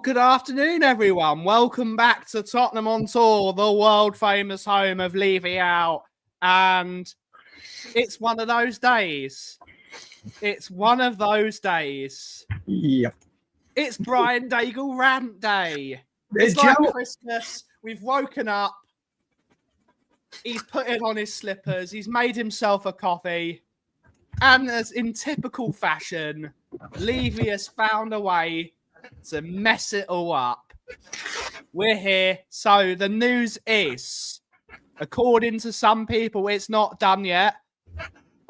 Good afternoon, everyone. Welcome back to Tottenham on Tour, the world-famous home of Levy out. And it's one of those days. It's one of those days. Yep. It's Brian Dagul Rant Day. It's like Christmas. We've woken up. He's putting on his slippers. He's made himself a coffee. And as in typical fashion, Levy has found a way to mess it all up. We're here. So the news is, according to some people, it's not done yet.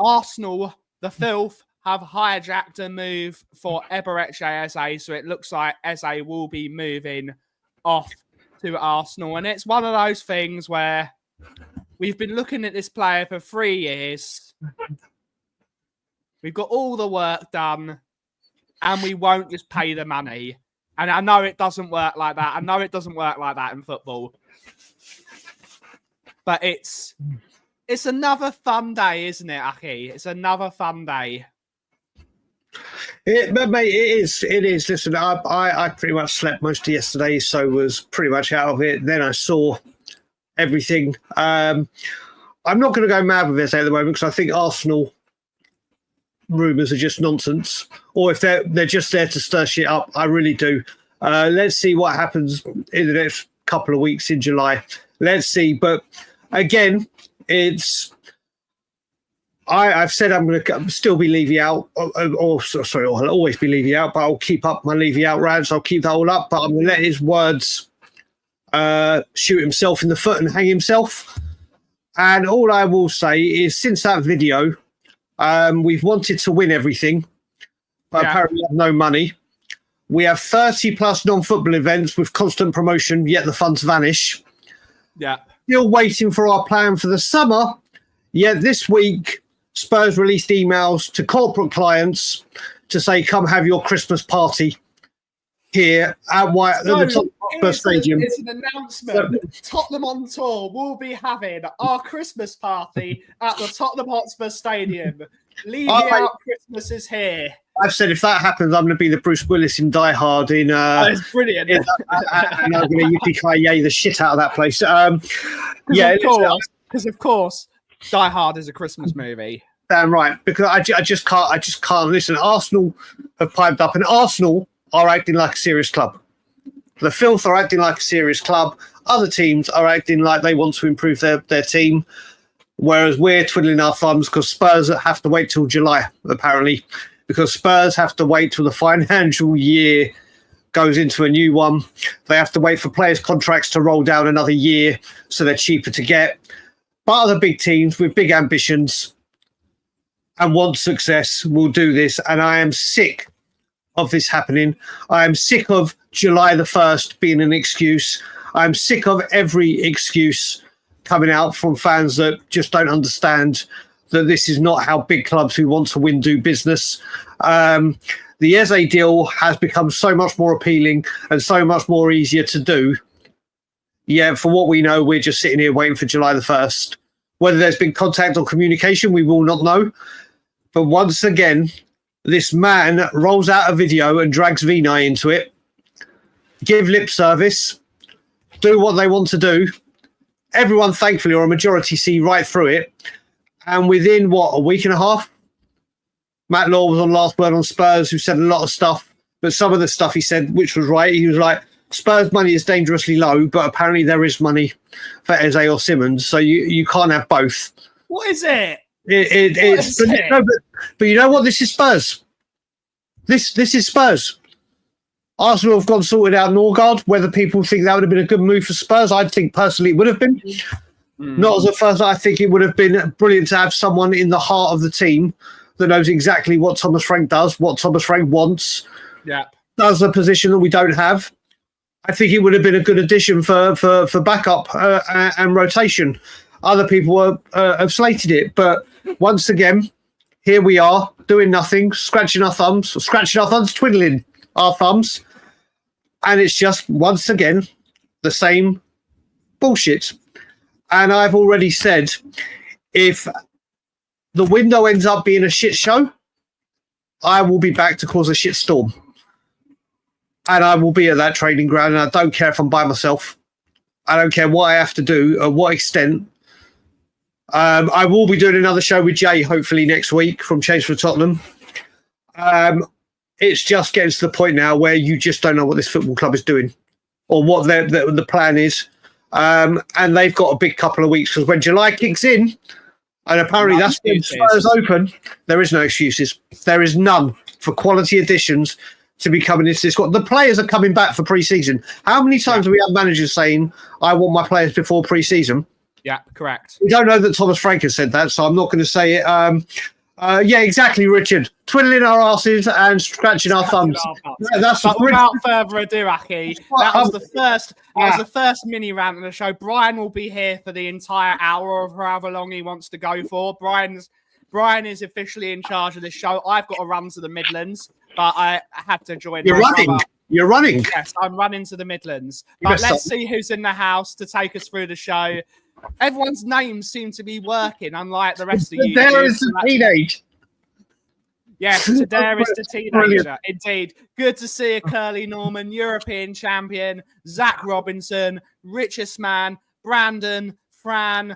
Arsenal, the filth, have hijacked a move for Eberechi Eze. So it looks like Eze will be moving off to Arsenal. And it's one of those things where we've been looking at this player for 3 years. We've got all the work done, and we won't just pay the money. And I know it doesn't work like that. I know it doesn't work like that in football. But it's another fun day, isn't it, Aki? It's another fun day. Mate, it is. Listen, I pretty much slept most of yesterday, so was pretty much out of it. Then I saw everything. I'm not going to go mad with this at the moment because I think Arsenal rumours are just nonsense, or if they're just there to stir shit up. I really do. Let's see what happens in the next couple of weeks in July. Let's see. But again, I've said I'm going to still be Levy out, or I'll always be Levy out, but I'll keep up my Levy out rants. I'll keep that all up, but I'm going to let his words shoot himself in the foot and hang himself. And all I will say is, since that video, we've wanted to win everything, but apparently have no money. We have 30 plus non-football events with constant promotion, yet the funds vanish. Yeah. Still waiting for our plan for the summer, yet this week Spurs released emails to corporate clients to say, come have your Christmas party here at the Tottenham Hotspur Stadium. It's an announcement. Tottenham on Tour will be having our Christmas party at the Tottenham Hotspur Stadium. Levy out, Christmas is here. I've said if that happens, I'm going to be the Bruce Willis in Die Hard. It's brilliant. And I'm going to yippee-ki-yay the shit out of that place. Because of course, Die Hard is a Christmas movie. Damn right. Because I just can't listen. Arsenal have piped up, and Arsenal are acting like a serious club. The filth are acting like a serious club. Other teams are acting like they want to improve their team, whereas we're twiddling our thumbs because Spurs have to wait till July, apparently, because Spurs have to wait till the financial year goes into a new one. They have to wait for players' contracts to roll down another year, so they're cheaper to get. But other big teams with big ambitions and want success will do this, and I am sick of this happening. I am sick of July the 1st being an excuse. I'm sick of every excuse coming out from fans that just don't understand that this is not how big clubs who want to win do business. The Eze deal has become so much more appealing and so much more easier to do. Yeah, for what we know, we're just sitting here waiting for July the 1st. Whether there's been contact or communication, we will not know. But once again, this man rolls out a video and drags Vinay into it, give lip service, do what they want to do. Everyone, thankfully, or a majority, see right through it. And within, a week and a half? Matt Law was on Last Word on Spurs, who said a lot of stuff, but some of the stuff he said, which was right, he was like, Spurs money is dangerously low, but apparently there is money for Eze or Simmons, so you can't have both. What is it? But you know what? This is Spurs. This is Spurs. Arsenal have gone sorted out Norgard. Whether people think that would have been a good move for Spurs, I think personally it would have been. Not as a first. I think it would have been brilliant to have someone in the heart of the team that knows exactly what Thomas Frank does, what Thomas Frank wants. Yeah, does a position that we don't have. I think it would have been a good addition for backup and rotation. Other people have slated it, but once again, here we are doing nothing, scratching our thumbs, twiddling our thumbs, and it's just once again the same bullshit. And I've already said, if the window ends up being a shit show, I will be back to cause a shit storm. and I will be at that training ground, and I don't care if I'm by myself. I don't care what I have to do, at what extent. I will be doing another show with Jay, hopefully next week, from Change for Tottenham. It's just getting to the point now where you just don't know what this football club is doing or what the plan is. And they've got a big couple of weeks, because when July kicks in, and apparently that's when Spurs open, there is no excuses. There is none for quality additions to be coming into this squad. The players are coming back for pre-season. How many times have we had managers saying, I want my players before pre-season? Yeah, correct. We don't know that Thomas Frank has said that, so I'm not going to say it. Yeah, exactly, Richard. Twiddling our asses and scratching our thumbs. But without further ado, Aki, that was the first mini rant of the show. Brian will be here for the entire hour or however long he wants to go for. Brian is officially in charge of this show. I've got to run to the Midlands, but I had to join. You're running. Yes, I'm running to the Midlands. But let's see who's in the house to take us through the show. Everyone's names seem to be working, unlike the rest of you. There is the teenage. Yes, there is the teenager. Indeed. Good to see you, Curly Norman, European champion, Zach Robinson, Richest Man, Brandon, Fran,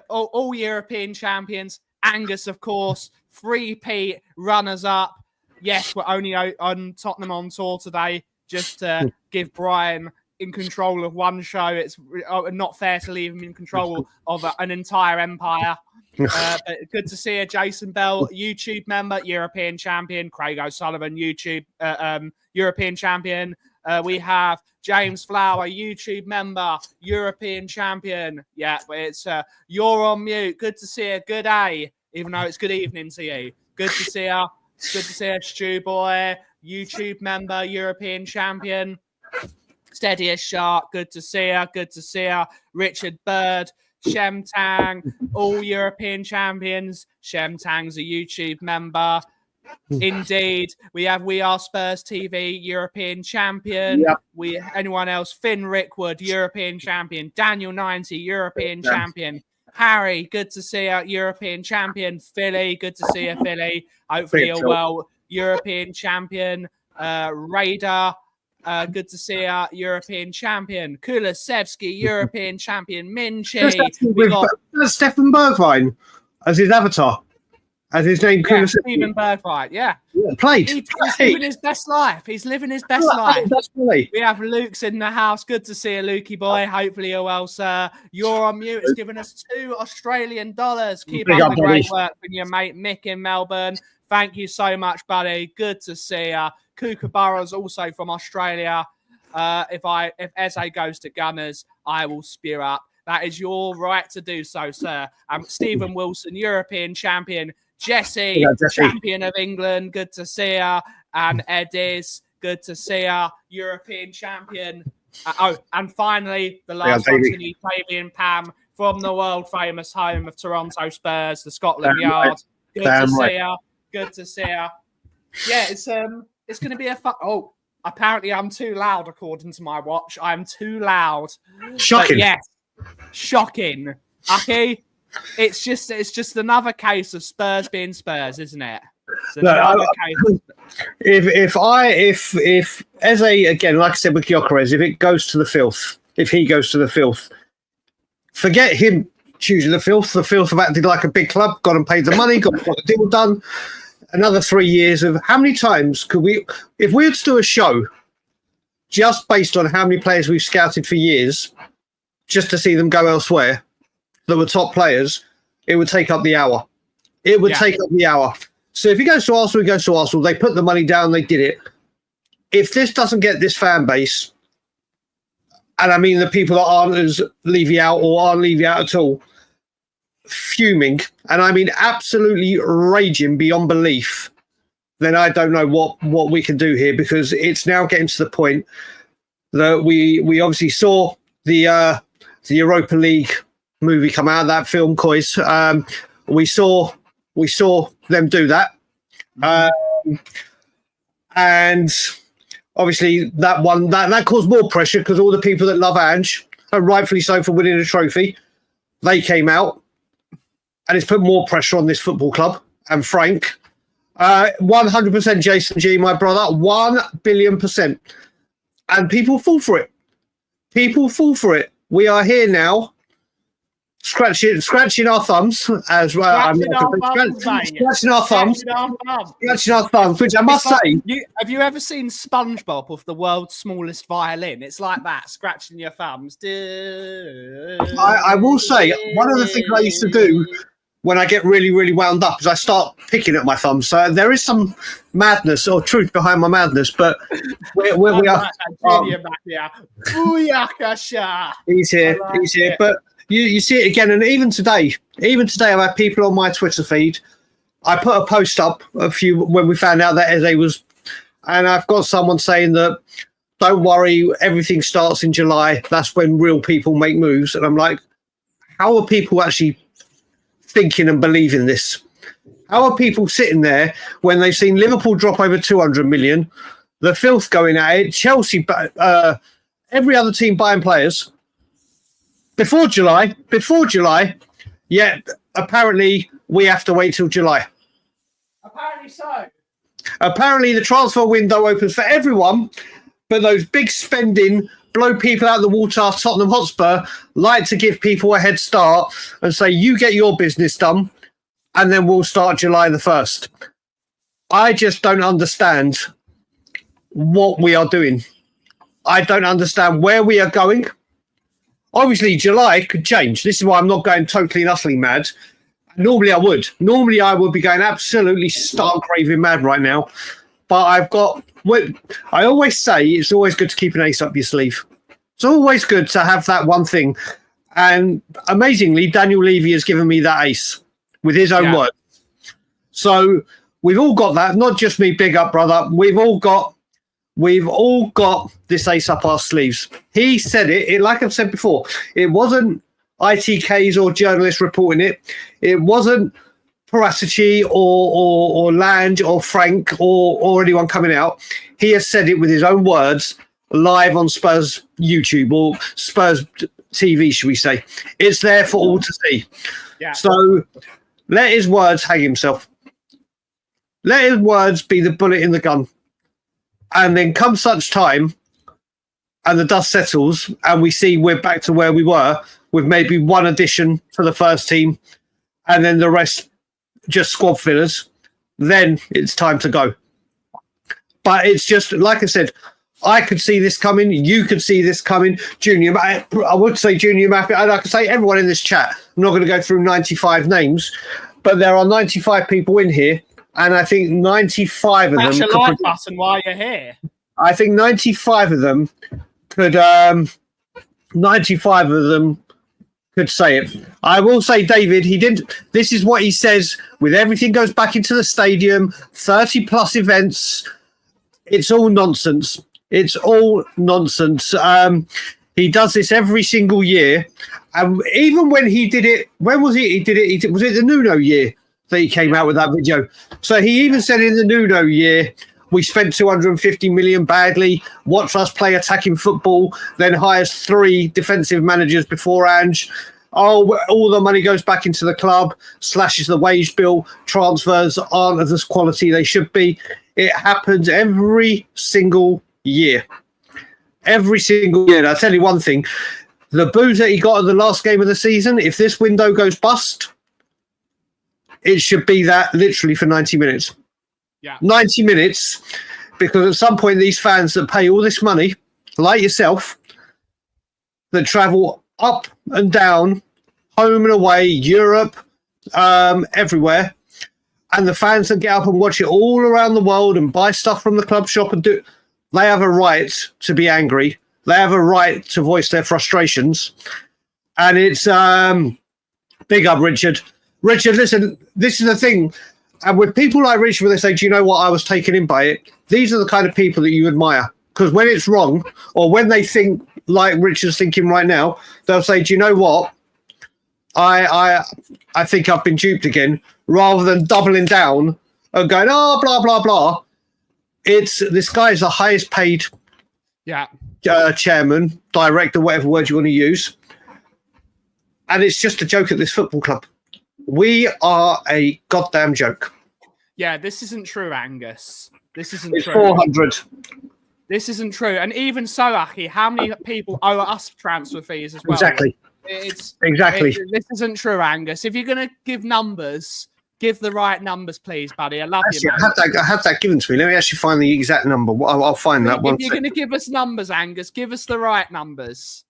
all European champions. Angus, of course, 3P runners-up. Yes, we're only on Tottenham on tour today, just to give Brian in control of one show. It's not fair to leave him in control of an entire empire. But good to see you, Jason Bell, YouTube member, European champion. Craig O'Sullivan, YouTube European champion. We have James Flower, YouTube member, European champion. Yeah, it's you're on mute. Good to see you. Good day, even though it's good evening to you. Good to see you. Good to see you, Stu Boy, YouTube member, European champion. Steady as Shark, good to see you. Good to see you. Richard Bird, Shem Tang, all European champions. Shem Tang's a YouTube member. Indeed, we have We Are Spurs TV, European champion. Yep. Anyone else? Finn Rickwood, European champion. Daniel 90, European champion. Harry, good to see you, European champion. Philly, good to see you, Philly. Hopefully you're well. European champion. Raider, good to see you, European champion. Kulisevsky, European champion. Minchi. Stefan Bergwijn as his avatar. As his name, Stephen Bergwijn, played. He's living his best life. He's living his best life. We have Luke's in the house. Good to see you, Lukey boy. Hopefully you're well, sir. You're on mute. Has given us $2 Australian. Keep up the great work from your mate Mick in Melbourne. Thank you so much, buddy. Good to see you. Kookaburra's also from Australia. If Eze goes to Gunners, I will spear up. That is your right to do so, sir. Stephen Wilson, European champion. Jesse, champion of England, good to see you. And Edis, good to see you, European champion. And finally, the last one to me, Fabian Pam, from the world-famous home of Toronto Spurs, the Scotland Yard. Good to see you. Good to see you. Yeah, it's going to be a fun... Oh, apparently I'm too loud, according to my watch. I'm too loud. Shocking. But yes, shocking. Okay? It's just another case of Spurs being Spurs, isn't it? If Eze, again, like I said with Gyökeres, if it goes to the filth, if he goes to the filth, forget him choosing the filth. The filth have acted like a big club, got and paid the money, got the deal done. Another 3 years of how many times could we, if we were to do a show just based on how many players we've scouted for years, just to see them go elsewhere, that were top players, it would take up the hour. It would take up the hour. So if he goes to Arsenal, he goes to Arsenal. They put the money down. They did it. If this doesn't get this fan base, and I mean the people that aren't as Levy out or aren't Levy out at all, fuming, and I mean absolutely raging beyond belief, then I don't know what we can do here, because it's now getting to the point that we obviously saw the Europa League movie come out, that film Coys. We saw them do that, and obviously that caused more pressure, because all the people that love Ange, and rightfully so for winning a trophy, they came out, and it's put more pressure on this football club and Frank. 100% Jason G, my brother, 1,000,000,000%. And people fall for it. People fall for it. We are here now, scratching our thumbs as well. Scratching our thumbs, which I must say. Have you ever seen SpongeBob with the world's smallest violin? It's like that, scratching your thumbs. I will say, one of the things I used to do when I get really, really wound up is I start picking at my thumbs. So there is some madness or truth behind my madness, but we are. He's here. But you see it again, and even today, I've had people on my Twitter feed. I put a post up when we found out that Eze was, and I've got someone saying that, don't worry, everything starts in July. That's when real people make moves. And I'm like, how are people actually thinking and believing this? How are people sitting there when they've seen Liverpool drop over 200 million, the filth going at it, Chelsea, every other team buying players before July, yet apparently we have to wait till July. Apparently so. Apparently the transfer window opens for everyone, but those big spending, blow people out of the water, Tottenham Hotspur like to give people a head start and say, you get your business done, and then we'll start July the 1st. I just don't understand what we are doing. I don't understand where we are going. Obviously, July could change. This is why I'm not going totally and utterly mad. Normally I would. Normally I would be going absolutely stark raving mad right now. But I've got... I always say it's always good to keep an ace up your sleeve. It's always good to have that one thing. And amazingly, Daniel Levy has given me that ace with his own words. So we've all got that. Not just me, big up, brother. We've all got this ace up our sleeves. He said it like I've said before. It wasn't ITKs or journalists reporting it. It wasn't Paratici or Lange or Frank or anyone coming out. He has said it with his own words live on Spurs YouTube or Spurs TV, should we say. It's there for all to see. Yeah. So let his words hang himself. Let his words be the bullet in the gun. And then come such time and the dust settles and we see we're back to where we were with maybe one addition for the first team and then the rest just squad fillers, then it's time to go. But it's just, like I said, I could see this coming. You could see this coming. Junior, I would say Junior Mafia, and I could say everyone in this chat. I'm not going to go through 95 names, but there are 95 people in here, and I think 95 of them... That's your like button while you're here. I think 95 of them could... 95 of them could say it. I will say, David, he didn't... This is what he says with everything goes back into the stadium, 30-plus events. It's all nonsense. It's all nonsense. He does this every single year. And even when he did it, when was it? He did it. Was it the Nuno year that he came out with that video? So he even said in the Nuno year, we spent 250 million badly, watch us play attacking football, then hires 3 defensive managers beforehand. Oh, all the money goes back into the club, slashes the wage bill, transfers aren't of this quality they should be. It happens every single year. Every single year. And I'll tell you one thing, the boos that he got at the last game of the season, if this window goes bust, it should be that literally for 90 minutes. Yeah. 90 minutes, because at some point these fans that pay all this money, like yourself, that travel up and down, home and away, Europe, everywhere, and the fans that get up and watch it all around the world and buy stuff from the club shop and do, they have a right to be angry. They have a right to voice their frustrations. And it's big up, Richard. Richard, listen, this is the thing. And with people like Richard, when they say, do you know what, I was taken in by it, these are the kind of people that you admire. Because when it's wrong, or when they think like Richard's thinking right now, they'll say, do you know what, I think I've been duped again, rather than doubling down and going, oh, blah, blah, blah. It's this guy is the highest paid chairman, director, whatever word you want to use. And it's just a joke at this football club. We are a goddamn joke. Yeah, this isn't true, Angus. This isn't It's true. 400. This isn't true. And even so, Aki, how many people owe us transfer fees as well? Exactly. This isn't true, Angus. If you're going to give numbers, give the right numbers, please, buddy. I love you, mate. I have that given to me. Let me actually find the exact number. I'll find that one. If you're going to give us numbers, Angus, give us the right numbers.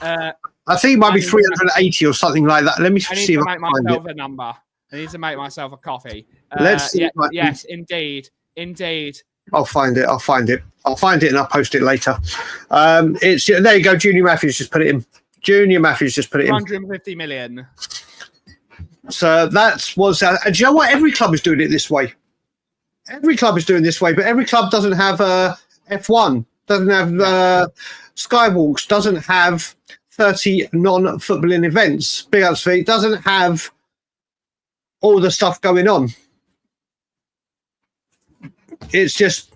I think it might be 380 or something like that. Let me see if I can find it. A number. I need to make myself a coffee. Let's see. Yes, indeed. I'll find it. I'll find it and I'll post it later. It's there you go. Junior Matthews just put it in. 150 million. So that was. And do you know what? Every club is doing it this way. Every club is doing this way, but every club doesn't have F1, doesn't have Skywalks, doesn't have 30 non-footballing events. Big ups for it. Doesn't have all the stuff going on. It's just,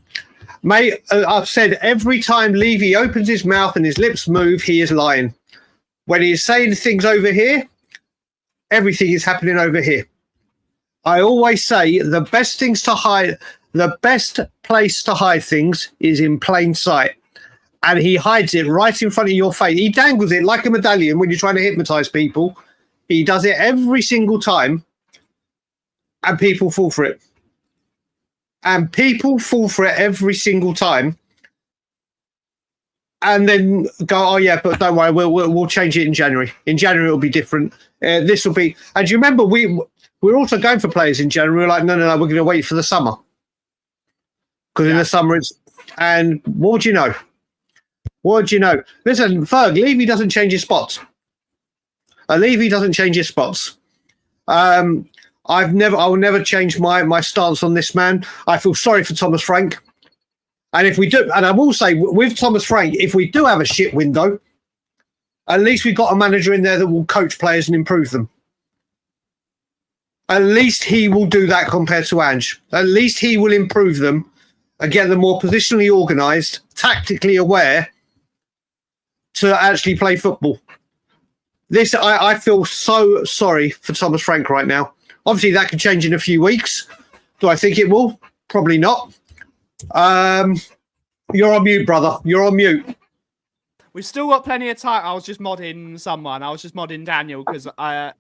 mate, I've said every time Levy opens his mouth and his lips move, he is lying. When he's saying things over here, everything is happening over here. I always say the best things to hide, the best place to hide things is in plain sight. And he hides it right in front of your face. He dangles it like a medallion when you're trying to hypnotize people. He does it every single time. And people fall for it. And people fall for it every single time. And then go, oh yeah, but don't worry, we'll change it in January. In January it'll be different. This will be. And do you remember we're also going for players in January? We're like, no, we're going to wait for the summer because in the summer it's. And what do you know? Listen, Ferg, Levy doesn't change his spots. Levy doesn't change his spots. I will never change my stance on this man. I feel sorry for Thomas Frank. And if we do, and I will say with Thomas Frank, if we do have a shit window, at least we've got a manager in there that will coach players and improve them. At least he will do that compared to Ange. At least he will improve them and get them more positionally organised, tactically aware to actually play football. This, I feel so sorry for Thomas Frank right now. Obviously, that could change in a few weeks. Do I think it will? Probably not. You're on mute, brother. You're on mute. We've still got plenty of time. I was just modding someone. I was just modding Daniel because I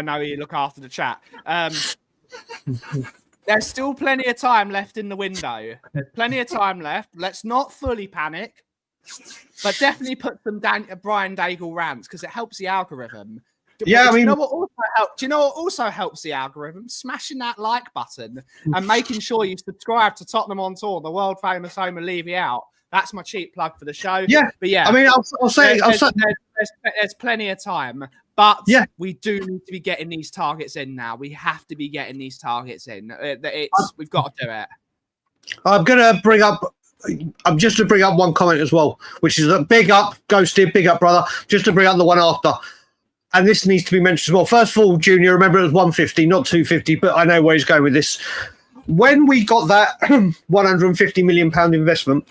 know you look after the chat. There's still plenty of time left in the window. There's plenty of time left. Let's not fully panic, but definitely put some Brian Dagul rants because it helps the algorithm. Yeah, I mean, do you know what also helps the algorithm? Smashing that like button and making sure you subscribe to Tottenham on Tour, the world famous home of Levy Out. That's my cheap plug for the show. Yeah, but yeah, I mean, I'll say there's plenty of time, but yeah, we do need to be getting these targets in now. We have to be getting these targets in. We've got to do it. I'm just to bring up one comment as well, which is a big up, Ghosted, big up, brother. Just to bring up the one after. And this needs to be mentioned as well. First of all, Junior, remember it was 150, not 250, but I know where he's going with this. When we got that £150 million investment,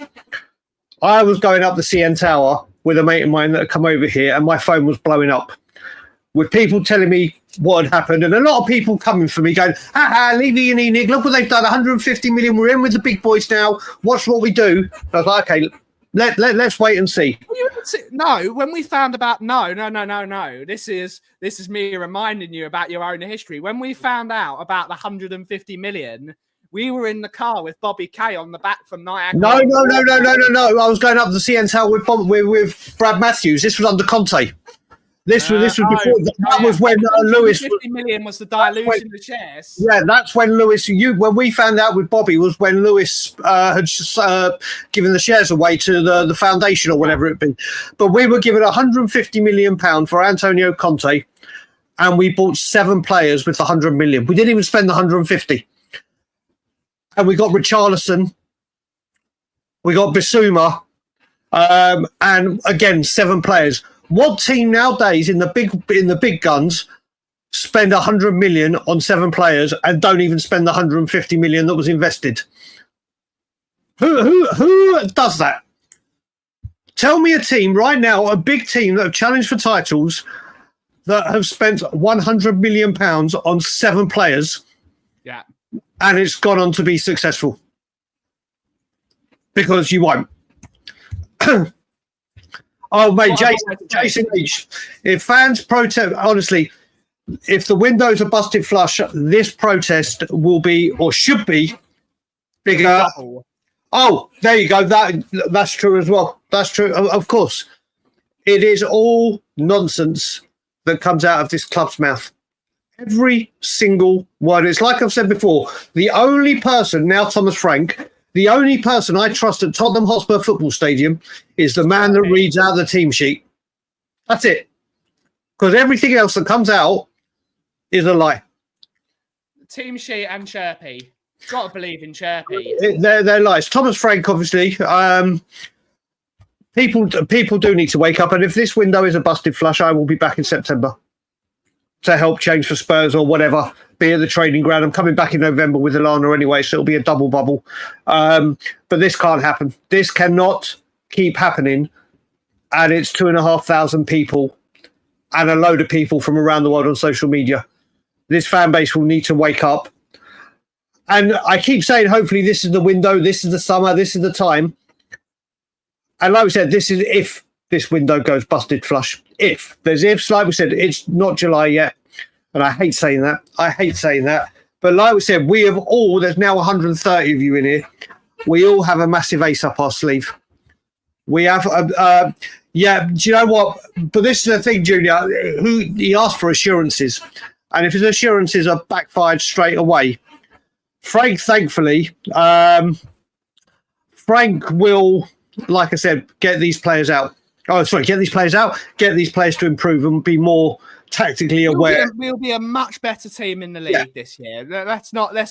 I was going up the CN Tower with a mate of mine that had come over here, and my phone was blowing up with people telling me what had happened, and a lot of people coming for me going, Levy and Enoch, look what they've done, 150 million, we're in with the big boys now, watch what we do. I was like, okay, let's wait and see. No, when we found about no. This is me reminding you about your own history. When we found out about the 150 million, we were in the car with Bobby Kay on the back from Niagara. No. I was going up the CN Tower with Brad Matthews. This was under Conte. This was before. That was when Lewis. 50 million was the dilution of shares. Yeah, that's when Lewis. When we found out with Bobby was when Lewis had given the shares away to the foundation or whatever it be. But we were given £150 million for Antonio Conte, and we bought 7 players with the 100 million. We didn't even spend the 150, and we got Richarlison, we got Bissouma, and again 7 players. What team nowadays in the big guns spend 100 million on 7 players and don't even spend the 150 million that was invested? Who does that? Tell me a team right now, a big team that have challenged for titles that have spent 100 million pounds on 7 players. Yeah. and it's gone on to be successful. Because you won't. Oh, mate, Jason H. If fans protest, honestly, if the windows are busted flush, this protest will be, or should be, bigger. Oh, there you go. That's true as well. That's true. Of course. It is all nonsense that comes out of this club's mouth. Every single word. It's like I've said before, the only person, now Thomas Frank, the only person I trust at Tottenham Hotspur Football Stadium is the man that reads out the team sheet. That's it. Because everything else that comes out is a lie. Team sheet and Chirpy. Got to believe in Chirpy. They're lies. Thomas Frank, obviously. People do need to wake up. And if this window is a busted flush, I will be back in September to help change for Spurs or whatever. Be at the training ground. I'm coming back in November with Alana anyway, so it'll be a double bubble. But this can't happen. This cannot keep happening. And it's 2,500 people and a load of people from around the world on social media. This fan base will need to wake up. And I keep saying, hopefully, this is the window, this is the summer, this is the time. And like we said, this is if this window goes busted flush. If. There's ifs, like we said, it's not July yet. And I hate saying that. But like we said, we have all, there's now 130 of you in here. We all have a massive ace up our sleeve. We have, do you know what? But this is the thing, Junior, he asked for assurances. And if his assurances are backfired straight away, Frank, thankfully, Frank will, like I said, get these players out. Get these players out, get these players to improve and be more tactically aware. We'll be a much better team in the league this year. Let's not. We're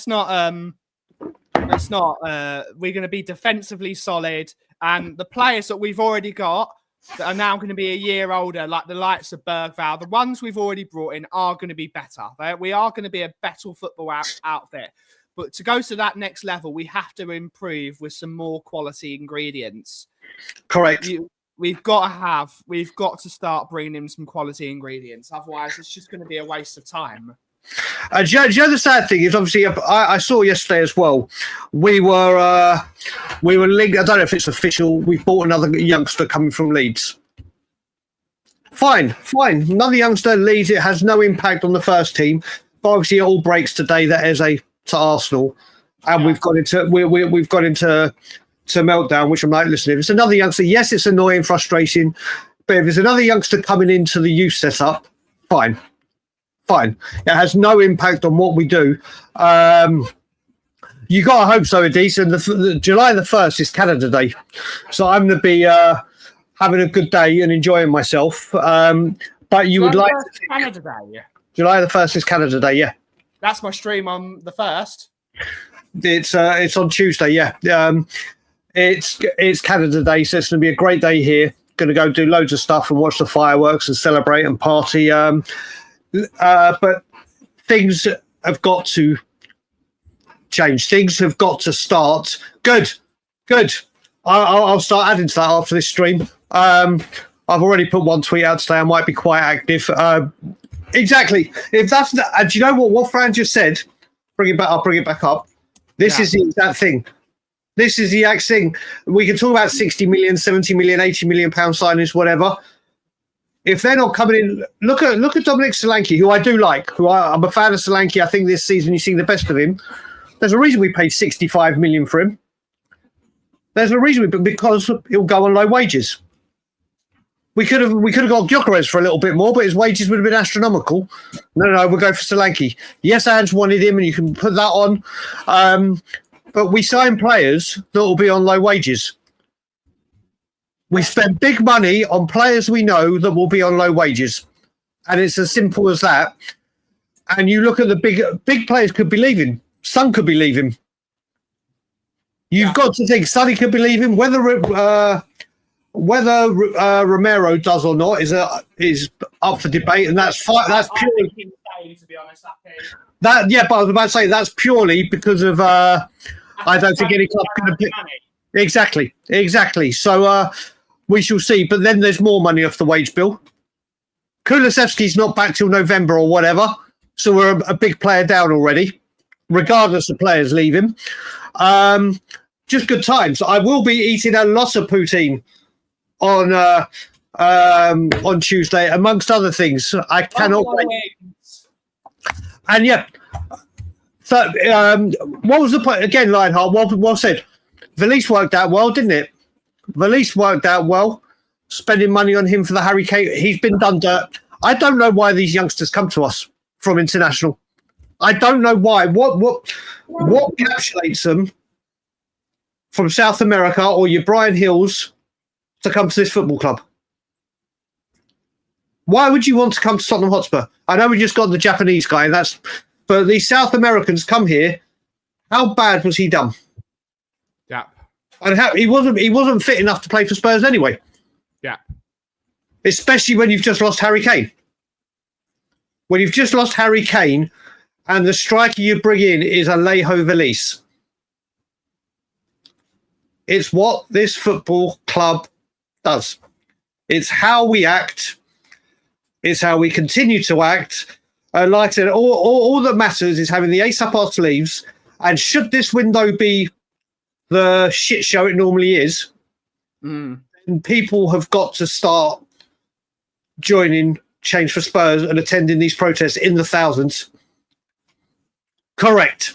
going to be defensively solid, and the players that we've already got that are now going to be a year older, like the likes of Bergvall, the ones we've already brought in are going to be better. We are going to be a better football outfit. But to go to that next level, we have to improve with some more quality ingredients. Correct. We've got to start bringing in some quality ingredients. Otherwise, it's just going to be a waste of time. Do you know the sad thing is, obviously, I saw yesterday as well. We were linked. I don't know if it's official. We've bought another youngster coming from Leeds. Fine. Another youngster, Leeds. It has no impact on the first team. But obviously, it all breaks today that Eze to Arsenal, and we've got into meltdown. Which I'm like, listen, if it's another youngster, yes, it's annoying, frustrating. But if it's another youngster coming into the youth setup, fine. It has no impact on what we do. You got to hope so, Adis. And the July the 1st is Canada Day. So I'm going to be having a good day and enjoying myself. But you would like to think Canada Day. July the 1st is Canada Day, yeah. That's my stream on the 1st. It's on Tuesday, yeah. It's Canada Day, so it's going to be a great day here. Going to go do loads of stuff and watch the fireworks and celebrate and party. But things have got to change. Things have got to start. Good. I'll start adding to that after this stream. I've already put one tweet out today. I might be quite active. Exactly. If that's and do you know what Fran just said? I'll bring it back up. This is the exact thing. This is the exact thing. We can talk about 60 million, 70 million, 80 million pound signings, whatever. If they're not coming in, look at Dominic Solanke, who I do like. I'm a fan of Solanke. I think this season you've seen the best of him. There's a reason we paid 65 million for him. There's a reason because he'll go on low wages. We could have got Gyökeres for a little bit more, but his wages would have been astronomical. No, we'll go for Solanke. Yes, Ange wanted him, and you can put that on. But we sign players that will be on low wages. We spend big money on players we know that will be on low wages. And it's as simple as that. And you look at the big players could be leaving. Son could be leaving. You've got to think Sonny could be leaving. Whether Romero does or not is up for debate, and that's fine. That's purely, to be honest. But I was about to say that's purely because of I don't think any club's going to pick. Exactly. So we shall see. But then there's more money off the wage bill. Kulusevski's not back till November or whatever, so we're a big player down already. regardless of players leaving. Just good times. I will be eating a lot of poutine on Tuesday, amongst other things. I cannot wait. And yeah, so what was the point again, Lionheart? Well said. Valise worked out well, didn't it? Valise worked out well. Spending money on him for the Harry Kane. He's been done dirt. I don't know why these youngsters come to us from international. I don't know why. What encapsulates them from South America or your Brian Hills to come to this football club? Why would you want to come to Tottenham Hotspur? I know we just got the Japanese guy, but these South Americans come here. How bad was he done? Yeah, and he wasn't fit enough to play for Spurs anyway. Yeah, especially when you've just lost Harry Kane. When you've just lost Harry Kane, and the striker you bring in is Alejo Valise. It's what this football club does. It's how we act. It's how we continue to act. Like I said, all that matters is having the ace up our sleeves. And should this window be the shit show it normally is, then people have got to start joining Change for Spurs and attending these protests in the thousands. Correct.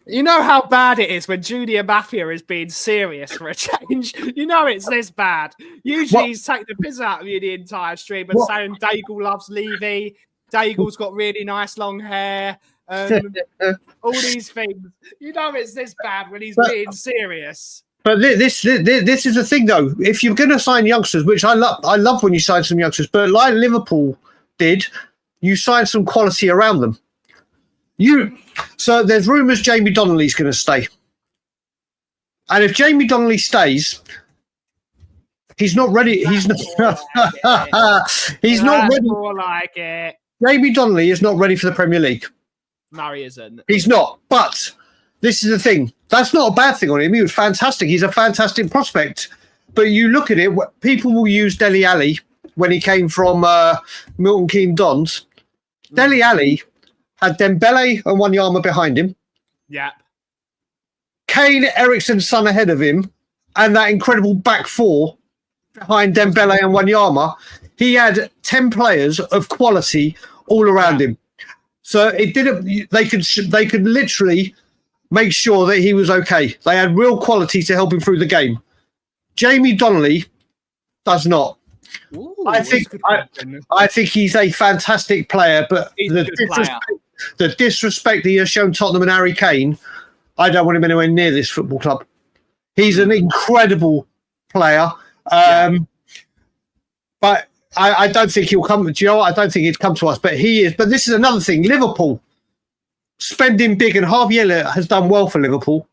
You know how bad it is when Junior Mafia is being serious for a change. You know it's this bad. Usually he's taking the piss out of you the entire stream and saying Dagul loves Levy. Dagul's got really nice long hair. All these things. You know it's this bad when he's being serious. But this is the thing, though. If you're going to sign youngsters, which I love when you sign some youngsters, but like Liverpool did, you sign some quality around them. So there's rumours Jamie Donnelly's going to stay. And if Jamie Donnelly stays, he's not ready. He's not ready. More like it. Jamie Donnelly is not ready for the Premier League. No, he isn't. He's not. But this is the thing. That's not a bad thing on him. He was fantastic. He's a fantastic prospect. But you look at it, people will use Dele Alli when he came from Milton Keynes Dons. Dele Alli had Dembele and Wanyama behind him. Yeah. Kane, Eriksson, Son ahead of him, and that incredible back four behind Dembele and Wanyama. He had 10 players of quality all around him. So it didn't. They could literally make sure that he was okay. They had real quality to help him through the game. Jamie Donnelly does not. Ooh, I think he's a fantastic player, but the disrespect he has shown Tottenham and Harry Kane, I don't want him anywhere near this football club. He's an incredible player, but I don't think he'll come. Do you know what? I don't think he'd come to us, but he is. But this is another thing. Liverpool spending big, and Harvey Elliott has done well for Liverpool.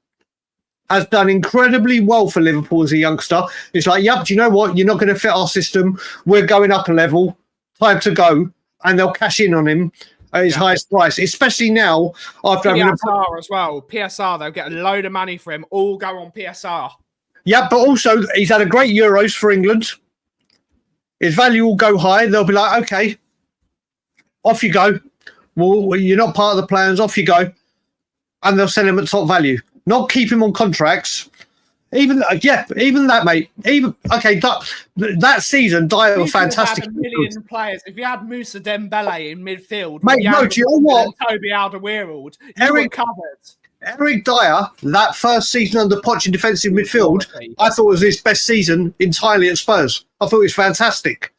Has done incredibly well for Liverpool as a youngster. It's like, yep, do you know what? You're not going to fit our system. We're going up a level. Time to go. And they'll cash in on him at his highest price, especially now after having PSR as well. PSR, they'll get a load of money for him. All go on PSR. Yeah, but also he's had a great Euros for England. His value will go high. They'll be like, okay, off you go. Well, you're not part of the plans. Off you go. And they'll sell him at top value. Not keep him on contracts. Even that, mate. That season, Dyer were fantastic. Had a million players. If you had Moussa Dembele in midfield, mate, no, do you know what? Toby Alderweireld, you were covered. Eric Dyer, that first season under Poch in defensive midfield, I thought was his best season entirely at Spurs. I thought it was fantastic.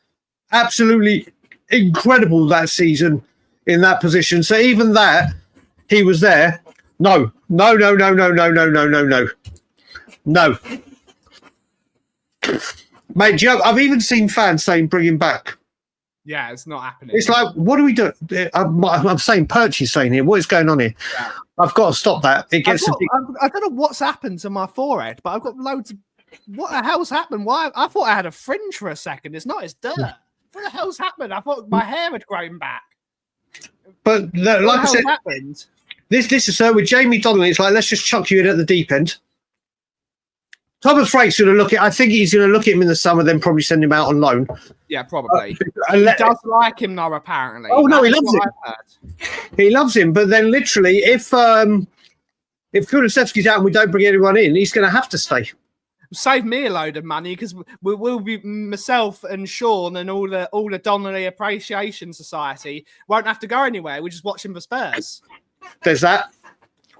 Absolutely incredible that season in that position. So even that, he was there. No. Mate, do you know, I've even seen fans saying bring him back. Yeah, it's not happening. It's like, what do we do? I'm saying Perch is saying here. What is going on here? Yeah. I've got to stop that. It gets. I don't know what's happened to my forehead, but I've got loads of. What the hell's happened? Why? I thought I had a fringe for a second. It's not. It's dirt. What the hell's happened? I thought my hair had grown back. But like I said, happened? This is so with Jamie Donnelly. It's like, let's just chuck you in at the deep end. Thomas Frank's going to look at. I think he's going to look at him in the summer, then probably send him out on loan. Yeah, probably. He does like him though, apparently. Oh no, he loves him. He loves him. But then, literally, if if Kulusevski's out and we don't bring anyone in, he's going to have to stay. Save me a load of money because we'll be myself and Sean and all the Donnelly Appreciation Society won't have to go anywhere. We're just watching for Spurs. There's that,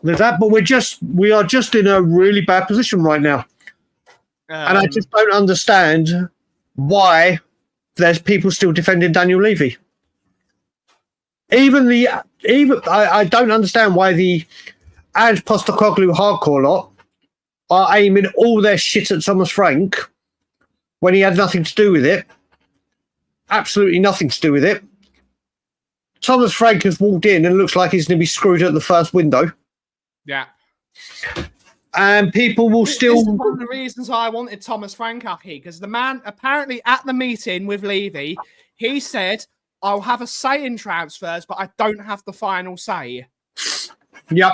but we are just in a really bad position right now, and I just don't understand why there's people still defending Daniel Levy. I don't understand why the Ange Postecoglou hardcore lot are aiming all their shit at Thomas Frank when he had nothing to do with it. Absolutely nothing to do with it. Thomas Frank has walked in and looks like he's going to be screwed at the first window. Yeah. And people will still... This is one of the reasons I wanted Thomas Frank up here, because the man, apparently at the meeting with Levy, he said, I'll have a say in transfers, but I don't have the final say. Yep.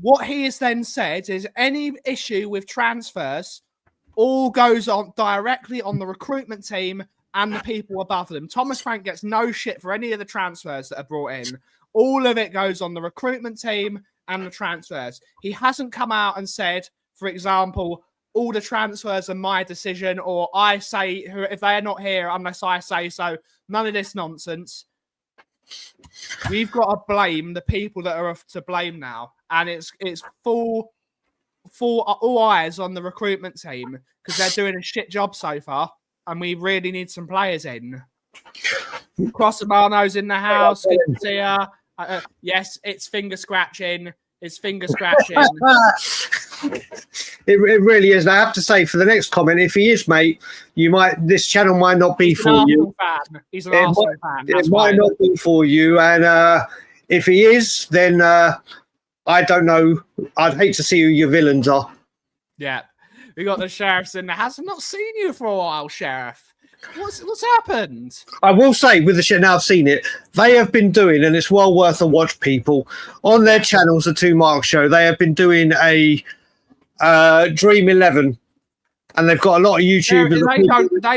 What he has then said is any issue with transfers all goes on directly on the recruitment team and the people above them. Thomas Frank gets no shit for any of the transfers that are brought in. All of it goes on the recruitment team and the transfers. He hasn't come out and said, for example, all the transfers are my decision, or I say if they're not here unless I say so. None of this nonsense. We've got to blame the people that are to blame now, and it's full all eyes on the recruitment team because they're doing a shit job so far, and we really need some players in. Crossamano's in the house. Good to see her. Yes, it's finger scratching. It's finger scratching. It really is. And I have to say, for the next comment, if he is, mate, this channel might not be for you. He's an Arsenal fan. It might not be for you. And if he is, then I don't know. I'd hate to see who your villains are. Yeah. We got the sheriffs in the house. I've not seen you for a while, Sheriff. What's happened? I will say, with the shit, now I've seen it, they have been doing, and it's well worth a watch, people, on their channels, the Two Mark Show, they have been doing a Dream 11, and they've got a lot of YouTube. They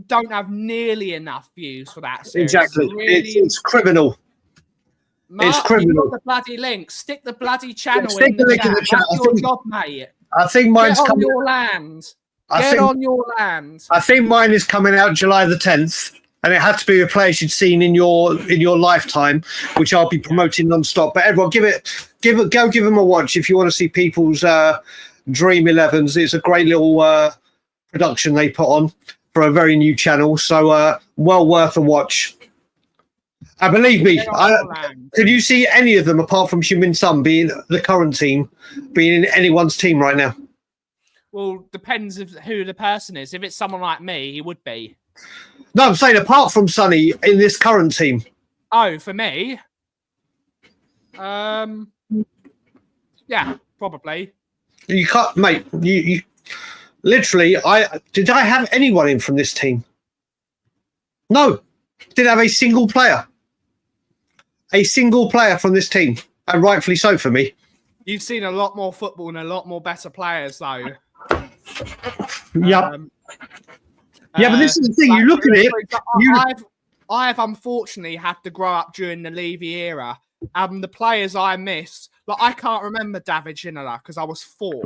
don't have nearly enough views for that series. Exactly. It's criminal. Mark, it's criminal. You got the bloody link. Stick the bloody channel Stick the link in the chat. That's your job, mate. I think mine's Get on coming. your land. Get on your land. I think mine is coming out July the 10th, and it had to be a place you'd seen in your lifetime, which I'll be promoting non-stop. But everyone, give them a watch if you want to see people's Dream 11s. It's a great little production they put on for a very new channel, so well worth a watch. And believe me, can you see any of them apart from Heung-min Son being the current team, being in anyone's team right now? Well, depends who the person is. If it's someone like me, he would be. No, I'm saying apart from Sonny in this current team. Oh, for me? Yeah, probably. You can't, mate. You literally. Did I have anyone in from this team? No, didn't have a single player. A single player from this team, and rightfully so for me. You've seen a lot more football and a lot more better players, though. Yep. But this is the thing. You look at it. I've unfortunately had to grow up during the Levy era, and the players I missed. Like, I can't remember David Ginola because I was 4.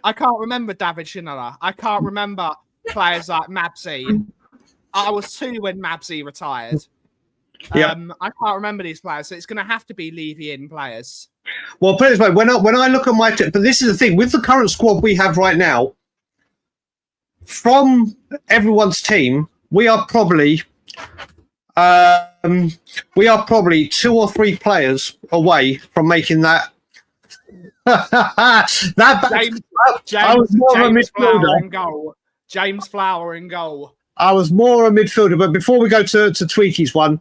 I can't remember David Ginola. I can't remember players like Mabsy. I was 2 when Mabsy retired. I can't remember these players, so it's going to have to be Levy in players. Well, put it this way, when I look at my team, but this is the thing, with the current squad we have right now, from everyone's team, we are probably 2 or 3 players away from making that. James Flower in goal. I was more a midfielder, but before we go to Tweaky's one,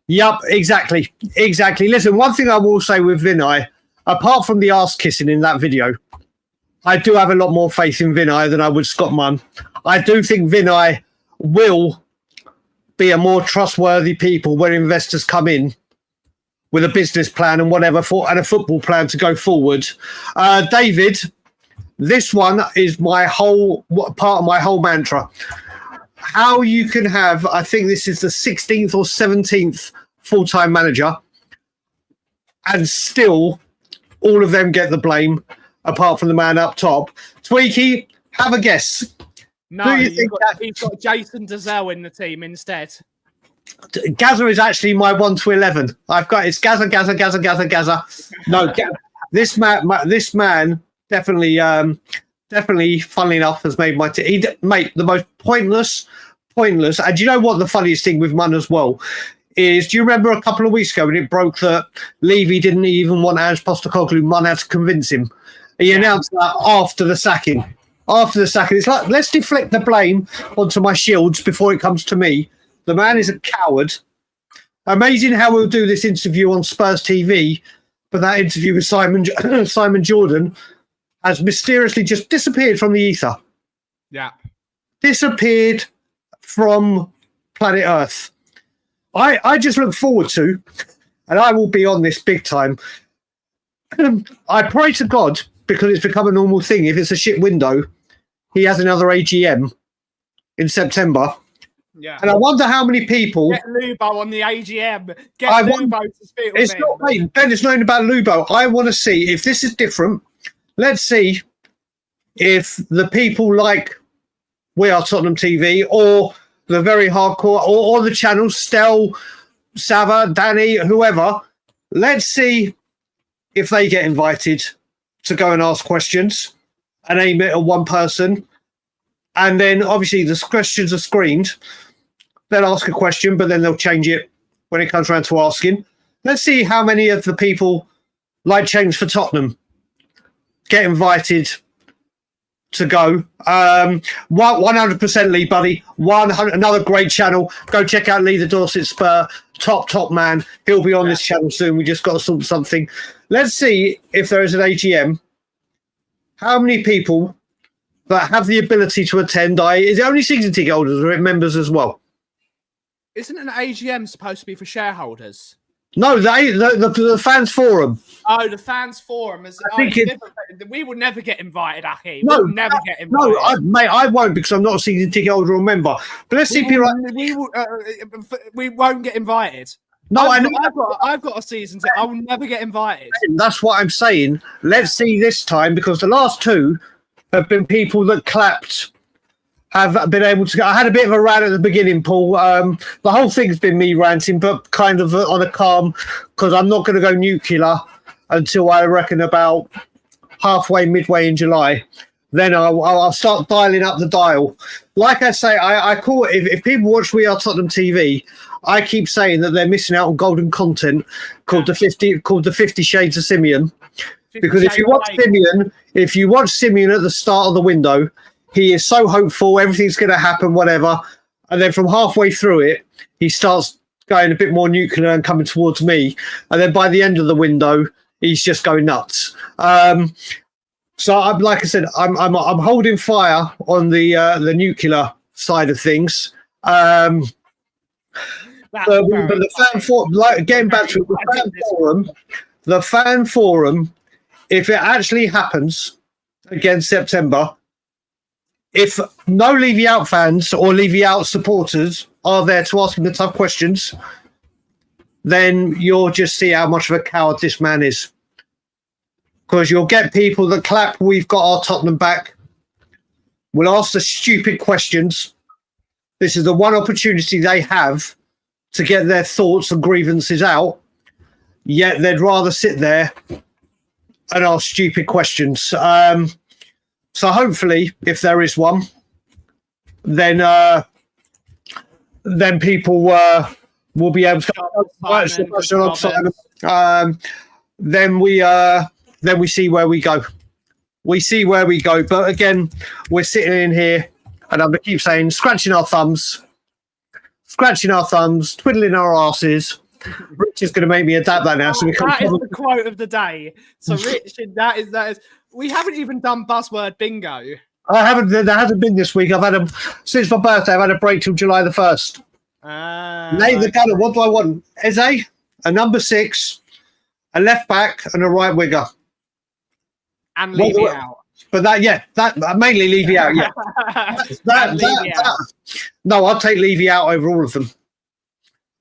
yep, exactly. Listen, one thing I will say with Vinay, apart from the arse kissing in that video, I do have a lot more faith in Vinay than I would Scott Munn. I do think Vinay will be a more trustworthy people when investors come in with a business plan and whatever and a football plan to go forward. David, this one is part of my whole mantra. How you can have, I think this is the 16th or 17th full-time manager and still all of them get the blame, apart from the man up top. Tweaky, have a guess. No, Do you think he's got Jason Dazelle in the team instead. Gaza is actually my 1 to 11. I've got it's Gaza. No, this man definitely, funnily enough, has made my team. Mate, the most pointless. And do you know what the funniest thing with Munn as well is? Do you remember a couple of weeks ago when it broke that Levy didn't even want Ange Postecoglou? Munn had to convince him. He announced that after the sacking. It's like, let's deflect the blame onto my shields before it comes to me. The man is a coward. Amazing how we'll do this interview on Spurs TV, but that interview with Simon Jordan has mysteriously just disappeared from the ether. Yeah. Disappeared from planet Earth. I just look forward to, and I will be on this big time. I pray to God, because it's become a normal thing. If it's a shit window, he has another AGM in September. Yeah. And I wonder how many people... Get Lubo on the AGM. Lubo to speak with him. Not, Ben, it's not even about Lubo. I want to see if this is different. Let's see if the people like We Are Tottenham TV or the very hardcore or the channels, Stel, Sava, Danny, whoever, let's see if they get invited to go and ask questions and aim it at one person. And then obviously the questions are screened. They'll ask a question, but then they'll change it when it comes around to asking. Let's see how many of the people like Change for Tottenham get invited to go. 100% Lee, buddy. 100, another great channel. Go check out Lee the Dorset Spur. Top man. He'll be on this channel soon. We just got to sort something. Let's see if there is an AGM. How many people that have the ability to attend? Is it only season ticket holders or members as well? Isn't an AGM supposed to be for shareholders? No, the fans forum. Oh, the fans forum is. We will never get invited, Aki. No, we'll never get invited. No, mate, I won't because I'm not a season ticket holder or member. But let's see people. We won't get invited. No, I've got a season ticket. I will never get invited. That's what I'm saying. Let's see this time because the last two have been people that clapped. Have been able to go. I had a bit of a rant at the beginning, Paul. The whole thing's been me ranting, but kind of on a calm, because I'm not going to go nuclear until I reckon about midway in July. Then I'll start dialing up the dial. Like I say, I call it, if people watch We Are Tottenham TV, I keep saying that they're missing out on golden content called the 50 Shades of Simeon. Because if you watch Simeon at the start of the window, he is so hopeful, everything's going to happen, whatever. And then from halfway through it, he starts going a bit more nuclear and coming towards me. And then by the end of the window, he's just going nuts. So, like I said, I'm holding fire on the nuclear side of things. But the fan forum, getting back to the fan forum, if it actually happens against September, if no Levy Out fans or Levy Out supporters are there to ask him the tough questions, then you'll just see how much of a coward this man is. Because you'll get people that clap, we've got our Tottenham back, will ask the stupid questions. This is the one opportunity they have to get their thoughts and grievances out, yet they'd rather sit there and ask stupid questions. So hopefully, if there is one, then people will be able to. Then we see where we go. But again, we're sitting in here, and I'm going to keep saying, scratching our thumbs, twiddling our asses. Rich is going to make me adapt that now. So that is the quote of the day. So Rich, that is. We haven't even done buzzword bingo. I haven't. There hasn't been this week. I've had since my birthday. I've had a break till July the 1st. Nate the Gunner. What do I want? Eze, a number 6, a left back, and a right winger. And Levy out. But that mainly Levy out. Yeah. No, I'll take Levy out over all of them.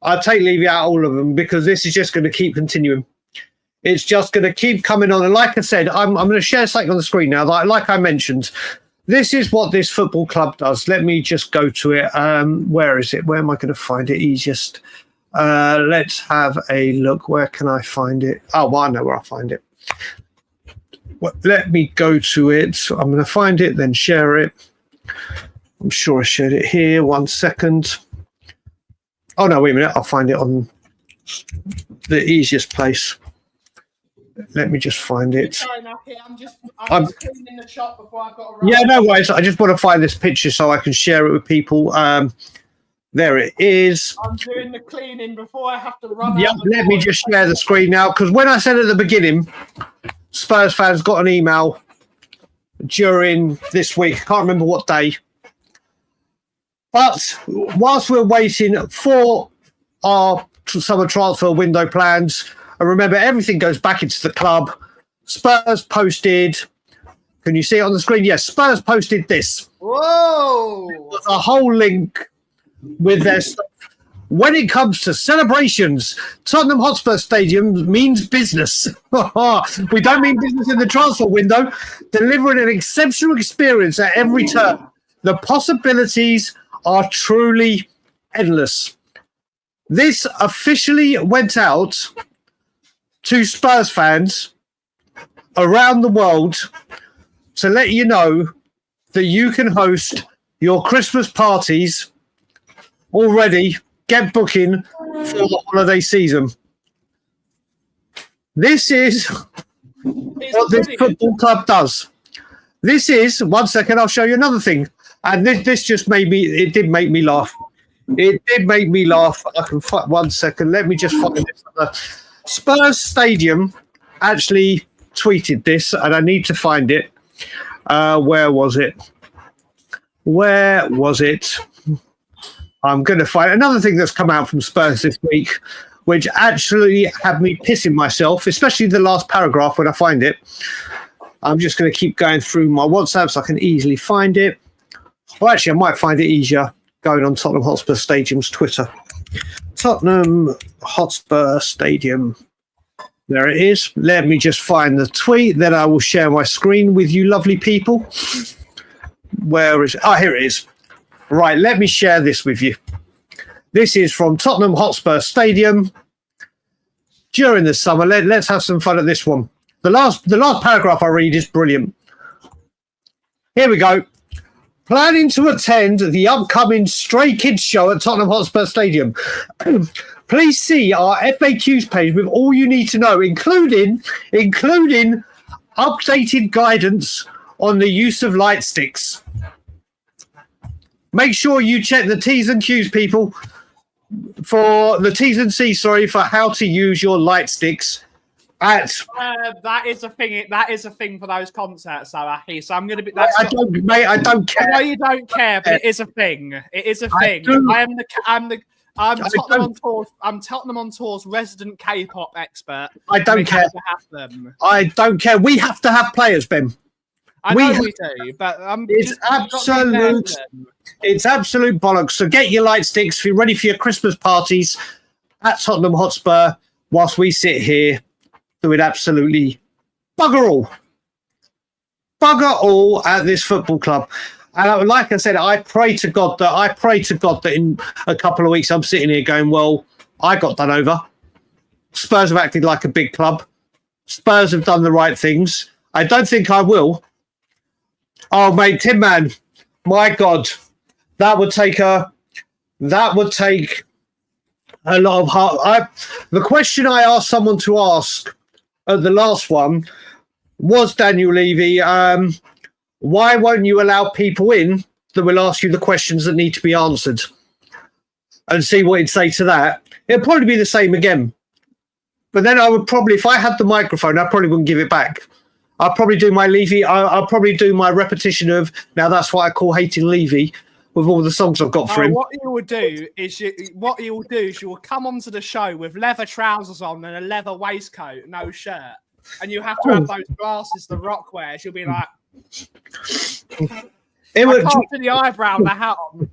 I'll take Levy out all of them because this is just going to keep continuing. It's just going to keep coming on. And like I said, I'm going to share something on the screen now. Like I mentioned, this is what this football club does. Let me just go to it. Where is it? Where am I going to find it easiest? Let's have a look. Where can I find it? Oh, well, I know where I'll find it. Well, let me go to it. So I'm going to find it, then share it. I'm sure I shared it here. 1 second. Oh, no, wait a minute. I'll find it on the easiest place. Let me just find it. I'm just cleaning the shop before I've got to run. Yeah, no worries. I just want to find this picture so I can share it with people. There it is. I'm doing the cleaning before I have to run. Yeah, let me just share the screen now, because when I said at the beginning, Spurs fans got an email during this week. I can't remember what day. But whilst we're waiting for our summer transfer window plans, and remember, everything goes back into the club. Spurs posted. Can you see it on the screen? Yes, Spurs posted this. Whoa! There's a whole link with their stuff. When it comes to celebrations, Tottenham Hotspur Stadium means business. We don't mean business in the transfer window. Delivering an exceptional experience at every turn. The possibilities are truly endless. This officially went out to Spurs fans around the world to let you know that you can host your Christmas parties already. Get booking for the holiday season. This is what this football club does. This is, 1 second, I'll show you another thing. And this just made me, it did make me laugh. It did make me laugh. I can 1 second. Let me just find this. Spurs Stadium actually tweeted this, and I need to find it. Where was it? Where was it? I'm going to find another thing that's come out from Spurs this week, which actually had me pissing myself, especially the last paragraph when I find it. I'm just going to keep going through my WhatsApp so I can easily find it. Well, actually, I might find it easier going on Tottenham Hotspur Stadium's Twitter. Tottenham Hotspur Stadium. There it is. Let me just find the tweet. Then I will share my screen with you lovely people. Where is it? Oh, here it is. Right, let me share this with you. This is from Tottenham Hotspur Stadium during the summer. Let's have some fun at this one. The last paragraph I read is brilliant. Here we go. Planning to attend the upcoming Stray Kids show at Tottenham Hotspur Stadium. Please see our FAQs page with all you need to know, including updated guidance on the use of light sticks. Make sure you check the T's and Q's, people, for the T's and C's, for how to use your light sticks at... that is a thing. That is a thing for those concerts, though, Ahi. So I'm going to be... I don't care. I know you don't care, but it is a thing. It is a thing. I'm Tottenham on Tour's resident K-pop expert. I don't care. I don't care. We have to have players, Ben. I know we do, but it's absolute bollocks. So get your light sticks if you're ready for your Christmas parties at Tottenham Hotspur whilst we sit here doing absolutely bugger all at this football club. And like I said, I pray to God that in a couple of weeks I'm sitting here going, well, I got done over. Spurs have acted like a big club. Spurs have done the right things. I don't think I will. Oh, mate, Tim Man, my God, that would take a lot of heart. The question I asked someone to ask at the last one was, Daniel Levy, why won't you allow people in that will ask you the questions that need to be answered? And see what he'd say to that. It'd probably be the same again. But then I would probably, if I had the microphone, I probably wouldn't give it back. I'll probably do my Levy. I'll probably do my repetition of, now that's what I call hating Levy, with all the songs I've got for him. What you will do is you will come onto the show with leather trousers on and a leather waistcoat, no shirt. And you have to have those glasses the Rock wears. You'll be like... I can't see the eyebrow and the hat on.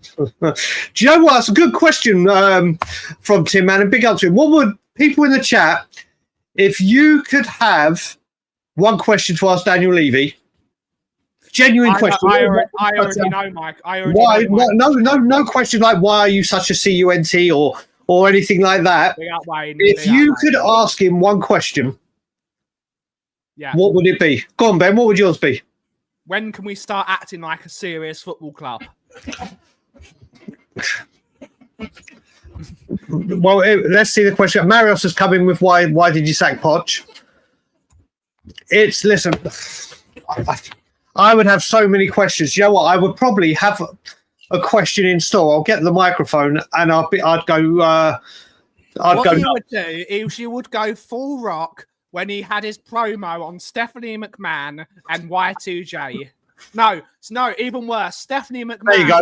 Do you know what? That's a good question from Tim Man, and big up to him. What would people in the chat, if you could have one question to ask Daniel Levy, genuine question. I already know, Mike. Why? No question like why are you such a cunt or anything like that. If you could ask him one question, what would it be? Go on, Ben. What would yours be? When can we start acting like a serious football club? Well, let's see the question. Marios has come in with why did you sack Poch? Listen, I would have so many questions. You know what? I would probably have a question in store. I'll get the microphone and I'd go. He would go full rock when he had his promo on Stephanie McMahon and Y2J. No, even worse. Stephanie McMahon. There you go.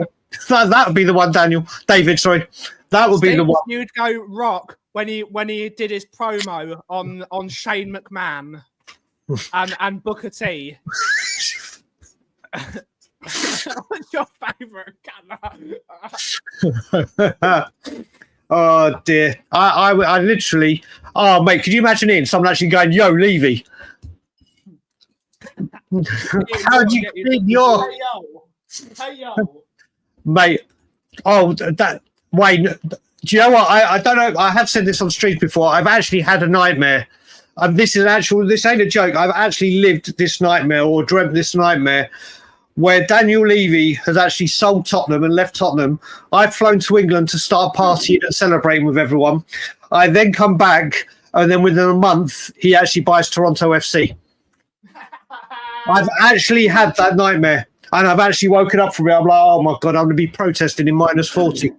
That would be the one, David. Sorry, that would be the one. You'd go rock when he did his promo on Shane McMahon and Booker T. What's your favourite colour? Oh dear! I literally. Oh mate, could you imagine someone actually going, "Yo, Levy"? How do you think your? Hey yo, mate? Oh, that Wayne. Do you know what? I don't know. I have said this on stream before. I've actually had a nightmare. This ain't a joke. I've actually lived this nightmare or dreamt this nightmare where Daniel Levy has actually sold Tottenham and left Tottenham. I've flown to England to start partying and celebrating with everyone. I then come back, and then within a month, he actually buys Toronto FC. I've actually had that nightmare, and I've actually woken up from it. I'm like, oh my God, I'm going to be protesting in minus 40.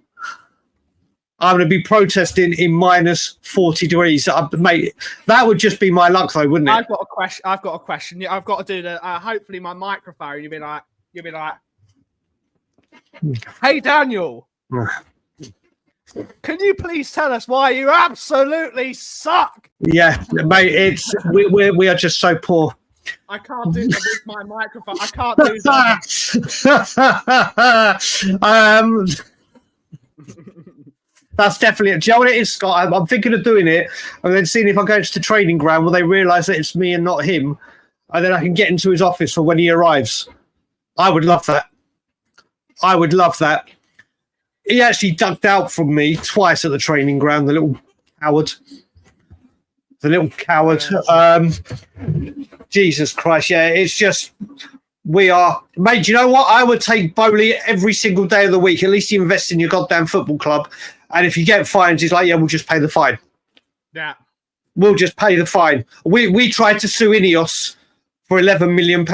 I'm going to be protesting in minus 40 degrees. Mate, that would just be my luck, though, wouldn't it? I've got a question. I've got to do the. Hopefully, my microphone. You'll be like, hey, Daniel, can you please tell us why you absolutely suck? Yeah, mate. We are just so poor. I can't do that with my microphone. I can't do that. That's definitely. Do you know what it is, Scott? I'm thinking of doing it and then seeing if I go to the training ground where they realise that it's me and not him, and then I can get into his office for when he arrives. I would love that. He actually ducked out from me twice at the training ground, the little coward. Jesus Christ, yeah, it's just we are, mate. Do you know what? I would take Bowley every single day of the week. At least you invest in your goddamn football club. And if you get fines, he's like, yeah, we'll just pay the fine. Yeah. We'll just pay the fine. We tried to sue Ineos for £11 million.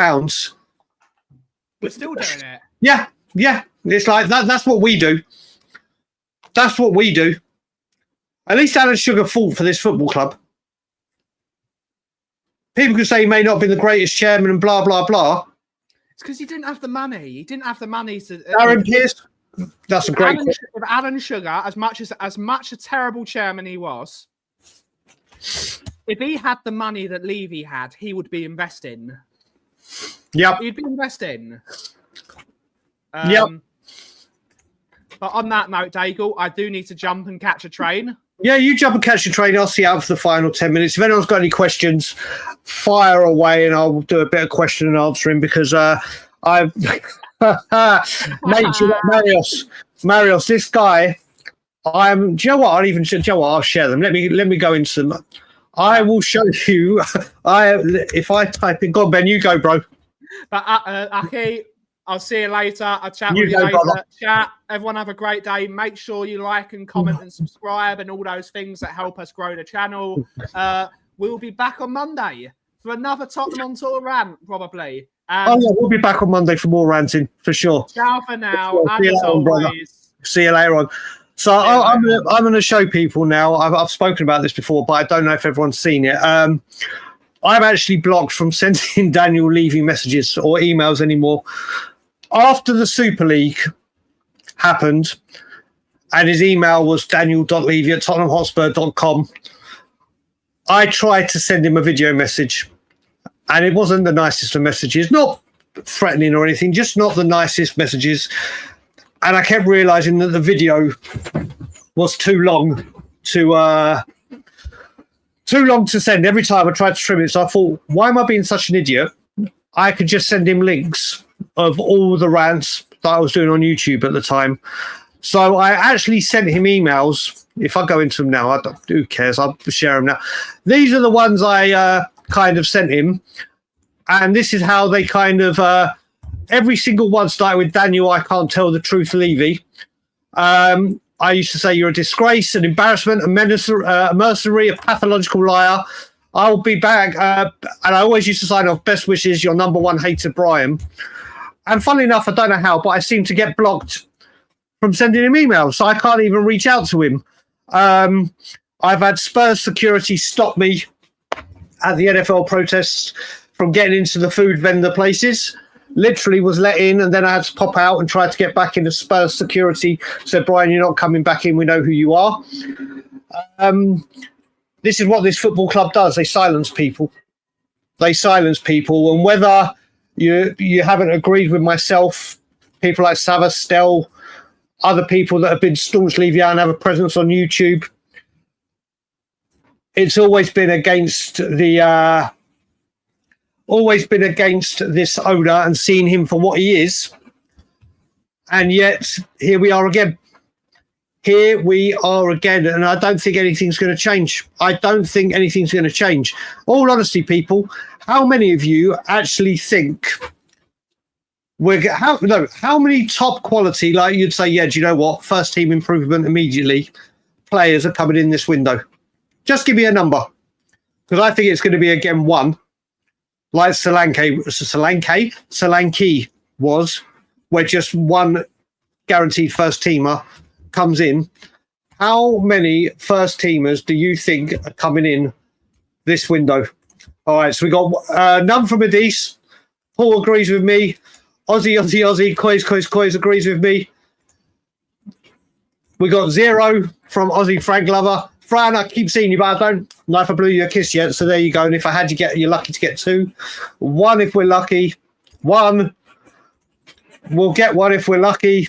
We're still doing it. Yeah. It's like that. That's what we do. At least Alan Sugar fought for this football club. People can say he may not have been the greatest chairman and blah, blah, blah. It's because he didn't have the money. He didn't have the money to... Aaron Pearce? That's a great question. With Alan Sugar, as much a terrible chairman he was, if he had the money that Levy had, he would be investing. Yep. He'd be investing. Yep. But on that note, Dagul, I do need to jump and catch a train. Yeah, you jump and catch the train. I'll see you out for the final 10 minutes. If anyone's got any questions, fire away and I'll do a bit of question and answering because I've... Mate, Marios, this guy, do you know what? I'll share them. Let me go into them. I will show you. If I type in, go on, Ben, you go, bro. But Aki, I'll see you later. I'll chat with you later. Brother. Chat. Everyone have a great day. Make sure you like and comment and subscribe and all those things that help us grow the channel. We'll be back on Monday for another Tottenham on Tour rant, probably. We'll be back on Monday for more ranting, for sure. Ciao for now. And as always. See you later on. So I'm going to show people now. I've spoken about this before, but I don't know if everyone's seen it. I'm actually blocked from sending Daniel Levy messages or emails anymore. After the Super League happened, and his email was daniel.levy@tottenhamhotspur.com, I tried to send him a video message. And it wasn't the nicest of messages, not threatening or anything, just not the nicest messages. And I kept realizing that the video was too long to too long to send. Every time I tried to trim it, so I thought, why am I being such an idiot? I could just send him links of all the rants that I was doing on YouTube at the time. So I actually sent him emails. If I go into them now, who cares? I'll share them now. These are the ones I kind of sent him. And this is how they kind of... every single one started with, Daniel, I can't tell the truth, Levy. I used to say you're a disgrace, an embarrassment, a mercenary, a pathological liar. I'll be back. And I always used to sign off, best wishes, your number one hater, Brian. And funnily enough, I don't know how, but I seem to get blocked from sending him emails, so I can't even reach out to him. I've had Spurs security stop me at the NFL protests from getting into the food vendor places. Literally was let in, and then I had to pop out and try to get back into Spurs security. Said, Brian, you're not coming back in. We know who you are. This is what this football club does. They silence people. And whether you haven't agreed with myself, people like Savas, Stell, other people that have been staunch Levy and have a presence on YouTube, it's always been against the... always been against this owner and seeing him for what he is. And yet, here we are again. And I don't think anything's going to change. All honesty, people, how many of you actually think how many top quality, like you'd say, yeah, do you know what? First team improvement immediately. Players are coming in this window. Just give me a number. Because I think it's going to be, again, one. Like Solanke was, where just one guaranteed first teamer comes in. How many first teamers do you think are coming in this window? All right, so we got none from Adis. Paul agrees with me. Aussie. Coys agrees with me. We got 0 from Aussie Frank Lover. Fran, I keep seeing you, but I don't know if I blew you a kiss yet. So there you go. And if I had you're lucky to get 2. 1 if we're lucky. 1. We'll get 1 if we're lucky.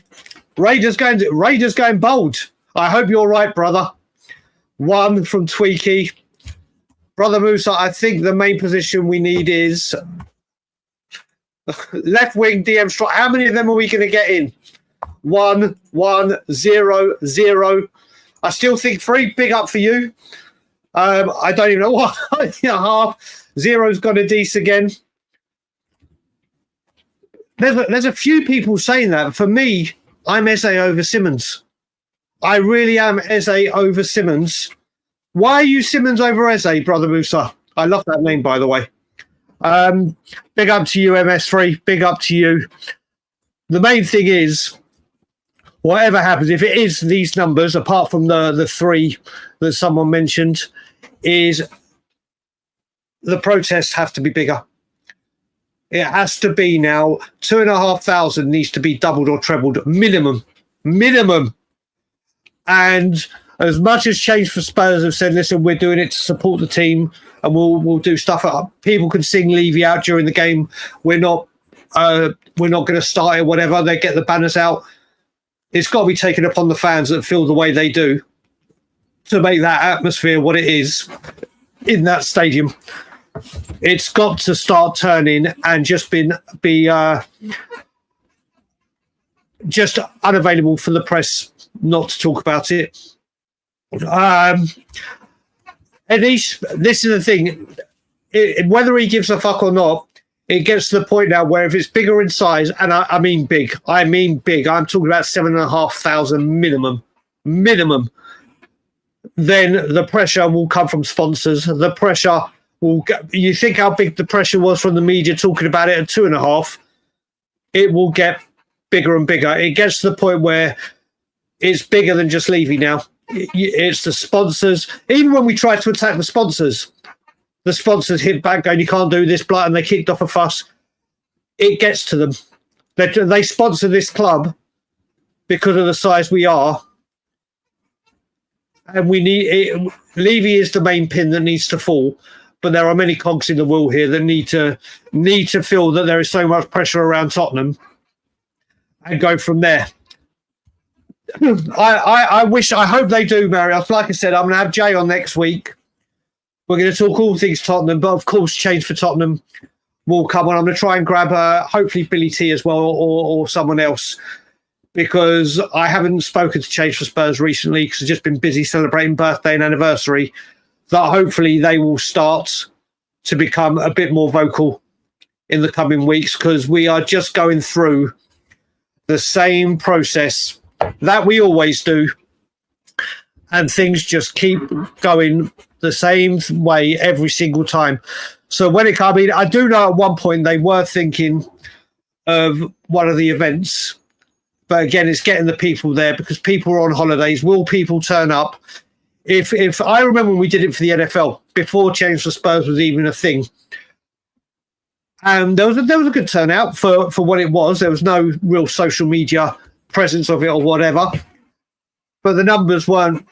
Raiders going bold. I hope you're right, brother. 1 from Tweaky. Brother Musa, I think the main position we need is left wing DM strike. How many of them are we going to get in? 1, 0, 0. I still think 3, big up for you. I don't even know what. Half. 0's got a Dece again. There's a few people saying that. For me, I'm Eze over Simmons. I really am Eze over Simmons. Why are you Simmons over Eze, Brother Musa? I love that name, by the way. Big up to you, MS3. Big up to you. The main thing is, whatever happens, if it is these numbers, apart from the 3 that someone mentioned, is the protests have to be bigger. It has to be now. 2,500 needs to be doubled or trebled. Minimum. And as much as Change for Spurs have said, listen, we're doing it to support the team and we'll do stuff. People can sing Levy out during the game. We're not going to start it, whatever. They get the banners out. It's got to be taken upon the fans that feel the way they do to make that atmosphere what it is in that stadium. It's got to start turning and just be just unavailable for the press not to talk about it. Anish, this is the thing. Whether he gives a fuck or not, it gets to the point now where if it's bigger in size, and I mean big, I'm talking about 7,500 minimum, then the pressure will come from sponsors. The pressure will, you think how big the pressure was from the media talking about it at 2.5, it will get bigger and bigger. It gets to the point where it's bigger than just Levy now. It's the sponsors. Even when we try to attack the sponsors hit back going, you can't do this, blah, and they kicked off a fuss. It gets to them. They sponsor this club because of the size we are. And we need it. Levy is the main pin that needs to fall. But there are many cogs in the wheel here that need to feel that there is so much pressure around Tottenham and go from there. I hope they do, Marius. Like I said, I'm going to have Jay on next week. We're going to talk all things Tottenham, but of course, change for Tottenham will come on. I'm going to try and grab hopefully Billy T as well, or someone else, because I haven't spoken to Change for Spurs recently because I've just been busy celebrating birthday and anniversary. That hopefully they will start to become a bit more vocal in the coming weeks, because we are just going through the same process that we always do, and things just keep going the same way every single time. So when it comes, I do know at one point they were thinking of one of the events, but again, it's getting the people there because people are on holidays. Will people turn up? If I remember when we did it for the NFL before Change for Spurs was even a thing, and there was a good turnout for what it was. There was no real social media presence of it or whatever, but the numbers weren't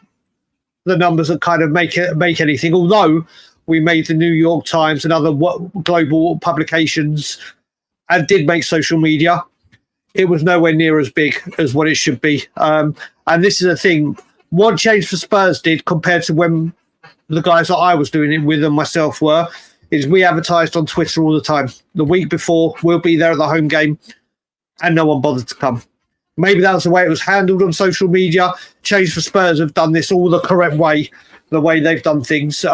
the numbers that kind of make anything. Although we made the New York Times and other global publications and did make social media, it was nowhere near as big as what it should be. And this is a thing. What Change for Spurs did compared to when the guys that I was doing it with and myself were, is we advertised on Twitter all the time. The week before, we'll be there at the home game, and no one bothered to come. Maybe that was the way it was handled on social media. Change for Spurs have done this all the correct way, the way they've done things,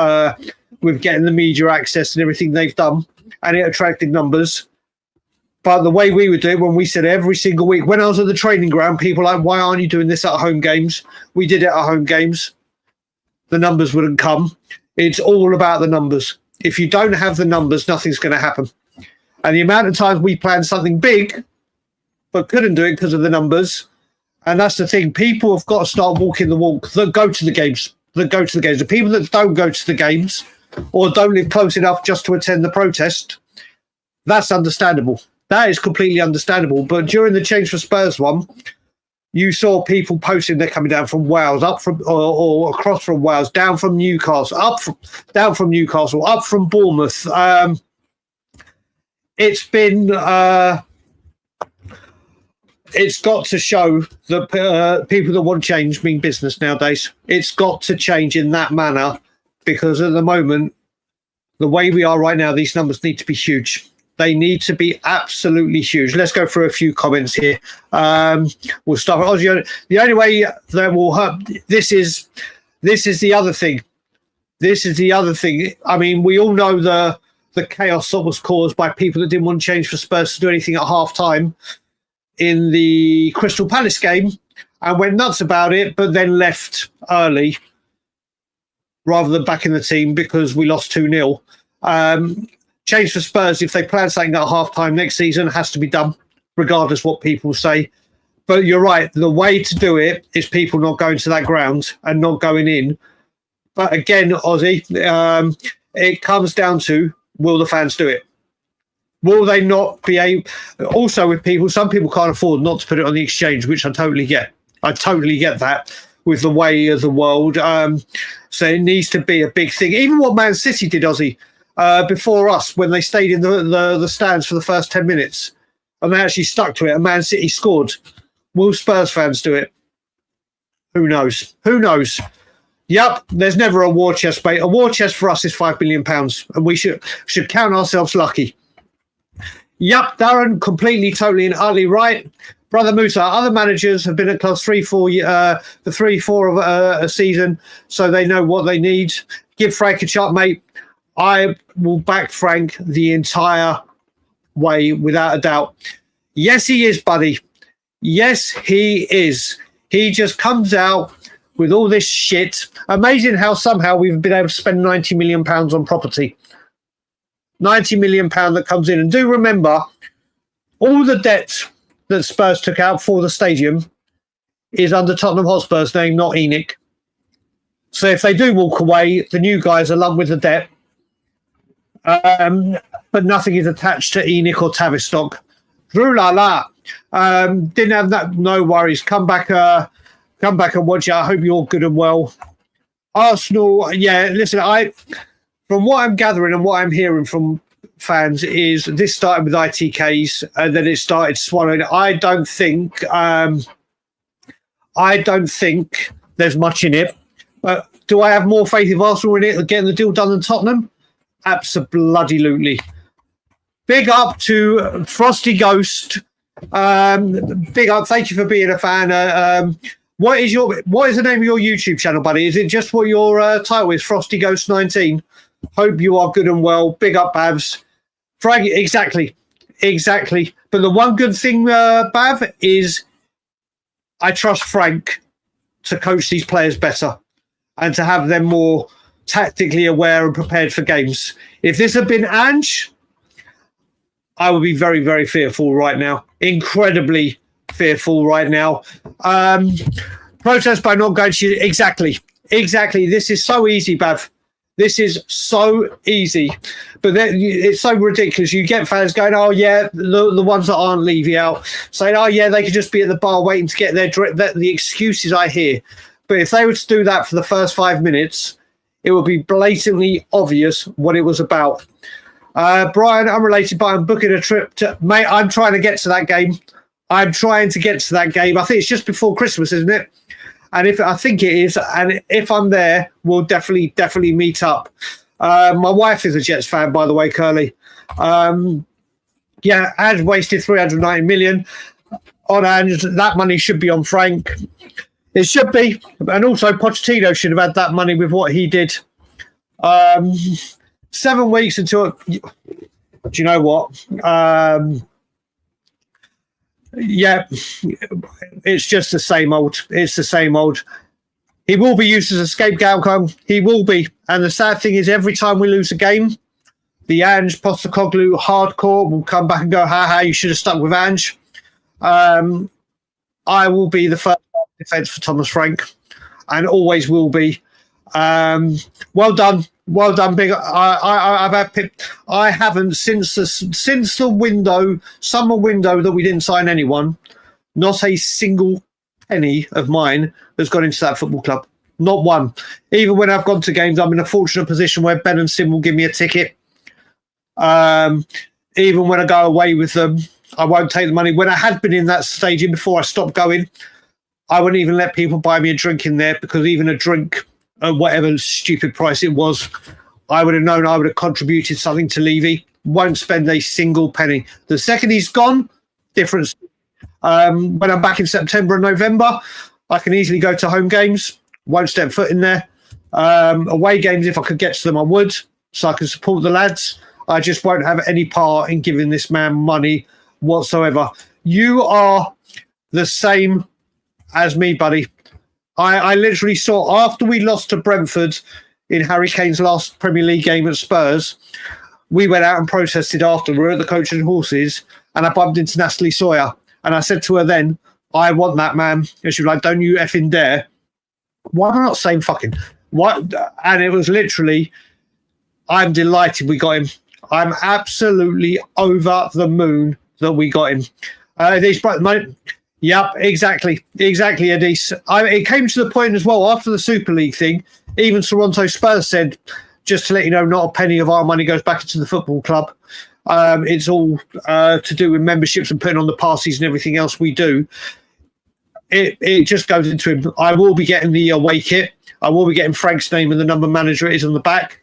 with getting the media access and everything they've done, and it attracted numbers. But the way we would do it, when we said every single week, when I was at the training ground, people were like, why aren't you doing this at home games? We did it at home games. The numbers wouldn't come. It's all about the numbers. If you don't have the numbers, nothing's going to happen. And the amount of times we planned something big, but couldn't do it because of the numbers. And that's the thing. People have got to start walking the walk that go to the games. The people that don't go to the games or don't live close enough just to attend the protest, that's understandable. That is completely understandable. But during the Change for Spurs one, you saw people posting they're coming down from Wales, up from or across from Wales, down from Newcastle, down from Newcastle, up from Bournemouth. It's been it's got to show that people that want change mean business nowadays. It's got to change in that manner, because at the moment, the way we are right now, these numbers need to be huge. They need to be absolutely huge. Let's go through a few comments here. We'll start with Ozzy. The only way that will hurt, this is the other thing. This is the other thing. I mean, we all know the chaos that was caused by people that didn't want Change for Spurs to do anything at half-time in the Crystal Palace game and went nuts about it, but then left early rather than back in the team because we lost 2-0. Change for Spurs, if they plan something at half-time next season, has to be done, regardless what people say. But you're right, the way to do it is people not going to that ground and not going in. But again, Ozzy, it comes down to, will the fans do it? Will they not be able... Also with people, some people can't afford not to put it on the exchange, which I totally get. I totally get that with the way of the world. So it needs to be a big thing. Even what Man City did, Ozzy, before us, when they stayed in the stands for the first 10 minutes and they actually stuck to it and Man City scored. Will Spurs fans do it? Who knows? Who knows? Yep, there's never a war chest, mate. A war chest for us is £5 million, and we should count ourselves lucky. Yep, Darren, completely, totally and utterly right. Brother Musa, other managers have been at clubs 3-4 of a season, so they know what they need. Give Frank a shot, mate. I will back Frank the entire way, without a doubt. Yes, he is, buddy. Yes, he is. He just comes out with all this shit. Amazing how somehow we've been able to spend £90 million on property. £90 million that comes in. And do remember, all the debt that Spurs took out for the stadium is under Tottenham Hotspur's name, not ENIC. So if they do walk away, the new guys are lumped with the debt. But nothing is attached to ENIC or Tavistock. Drew la la. Didn't have that. No worries. Come back and watch it. I hope you're good and well. Arsenal, yeah, listen, from what I'm gathering and what I'm hearing from fans is this started with ITKs and then it started swallowing. I don't think there's much in it, but Do I have more faith in Arsenal in it getting the deal done than Tottenham? Absolutely. Big up to Frosty Ghost. Big up. Thank you for being a fan. What is the name of your YouTube channel, buddy? Is it just what your title is? Frosty Ghost 19. Hope you are good and well. Big up, Bavs. Frank, exactly. But the one good thing, Bav, is I trust Frank to coach these players better and to have them more tactically aware and prepared for games. If this had been Ange, I would be very, very fearful right now. Incredibly fearful right now. Protest by not going to... Exactly. This is so easy, Bav. This is so easy. But then it's so ridiculous. You get fans going, oh, yeah, the ones that aren't Levy out, saying, oh, yeah, they could just be at the bar waiting to get their drink. The excuses I hear. But if they were to do that for the first 5 minutes, it would be blatantly obvious what it was about. Brian, unrelated, but I'm booking a trip to... Mate, I'm trying to get to that game. I think it's just before Christmas, isn't it? And I think it is, and if I'm there, we'll definitely meet up. My wife is a Jets fan, by the way, Curly. Yeah, Ange wasted 390 million on Ange. That money should be on Frank. It should be, and also Pochettino should have had that money with what he did. 7 weeks until. Do you know what? Yeah, it's just the same old. It's the same old. He will be used as a scapegoat. He will be. And the sad thing is, every time we lose a game, the Ange Postecoglou hardcore will come back and go, ha, you should have stuck with Ange. I will be the first defence for Thomas Frank and always will be. Well done, big. I haven't since the summer window that we didn't sign anyone. Not a single penny of mine has gone into that football club. Not one. Even when I've gone to games, I'm in a fortunate position where Ben and Sim will give me a ticket. Even when I go away with them, I won't take the money. When I had been in that stadium before I stopped going, I wouldn't even let people buy me a drink in there, because even a drink at whatever stupid price it was, I would have known I would have contributed something to Levy. Won't spend a single penny. The second he's gone, difference. When I'm back in September and November, I can easily go to home games. Won't step foot in there. Away games, if I could get to them, I would, so I can support the lads. I just won't have any part in giving this man money whatsoever. You are the same as me, buddy. I literally saw, after we lost to Brentford in Harry Kane's last Premier League game at Spurs, we went out and protested after. We were at the Coach and Horses, and I bumped into Natalie Sawyer. And I said to her then, I want that man. And she was like, don't you effing dare. Why am I not saying fucking? What? And it was literally, I'm delighted we got him. I'm absolutely over the moon that we got him. Yep, exactly, Edis. It came to the point as well, after the Super League thing, even Toronto Spurs said, just to let you know, not a penny of our money goes back into the football club. It's all to do with memberships and putting on the passes and everything else we do. It just goes into him. I will be getting the away kit. I will be getting Frank's name and the number manager it is on the back.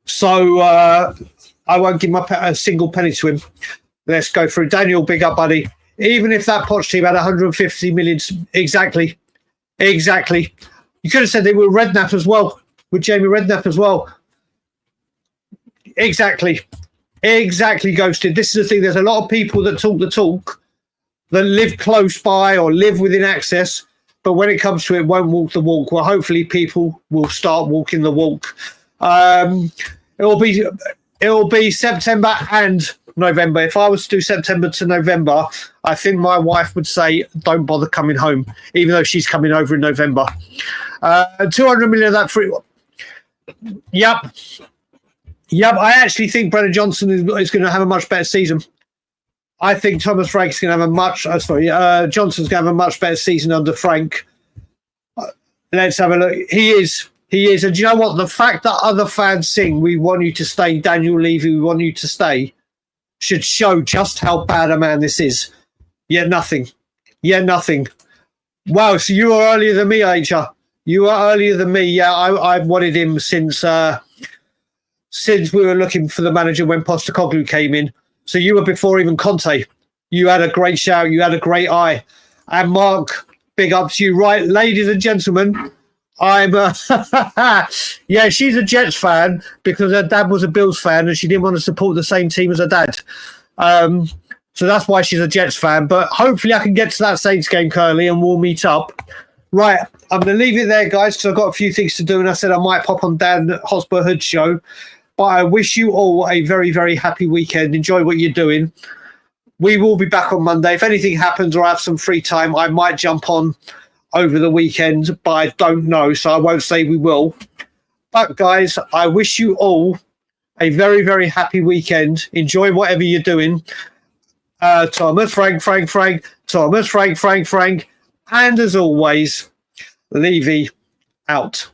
So I won't give a single penny to him. Let's go through. Daniel, big up, buddy. Even if that Poch team had 150 million, exactly. You could have said they were Redknapp as well, with Jamie Redknapp as well. Exactly, Ghosted. This is the thing. There's a lot of people that talk the talk, that live close by or live within access, but when it comes to it, won't walk the walk. Well, hopefully people will start walking the walk. It will be September and November. If I was to do September to November, I think my wife would say, don't bother coming home, even though she's coming over in November. 200 million of that free. Yep. I actually think Brennan Johnson is going to have a much better season. I think Thomas Frank's going to have Johnson's going to have a much better season under Frank. Let's have a look. He is. And do you know what? The fact that other fans sing, we want you to stay, Daniel Levy, we want you to stay, should show just how bad a man this is. Yet nothing. Wow, so you were earlier than me, ain't you? You are earlier than me. Yeah, I've wanted him since we were looking for the manager when Postecoglou came in. So you were before even Conte. You had a great shout. You had a great eye. And Mark, big up to you. Right, ladies and gentlemen, I'm yeah, she's a Jets fan because her dad was a Bills fan and she didn't want to support the same team as her dad. So that's why she's a Jets fan. But hopefully I can get to that Saints game, Curly, and we'll meet up. Right, I'm going to leave it there, guys, because I've got a few things to do, and I said I might pop on Dan Hotspur Hood show. But I wish you all a very, very happy weekend. Enjoy what you're doing. We will be back on Monday. If anything happens or I have some free time, I might jump on over the weekend, but I don't know, so I won't say we will. But, guys, I wish you all a very, very happy weekend. Enjoy whatever you're doing. Thomas, Frank, Thomas, Frank, and as always, Levy out.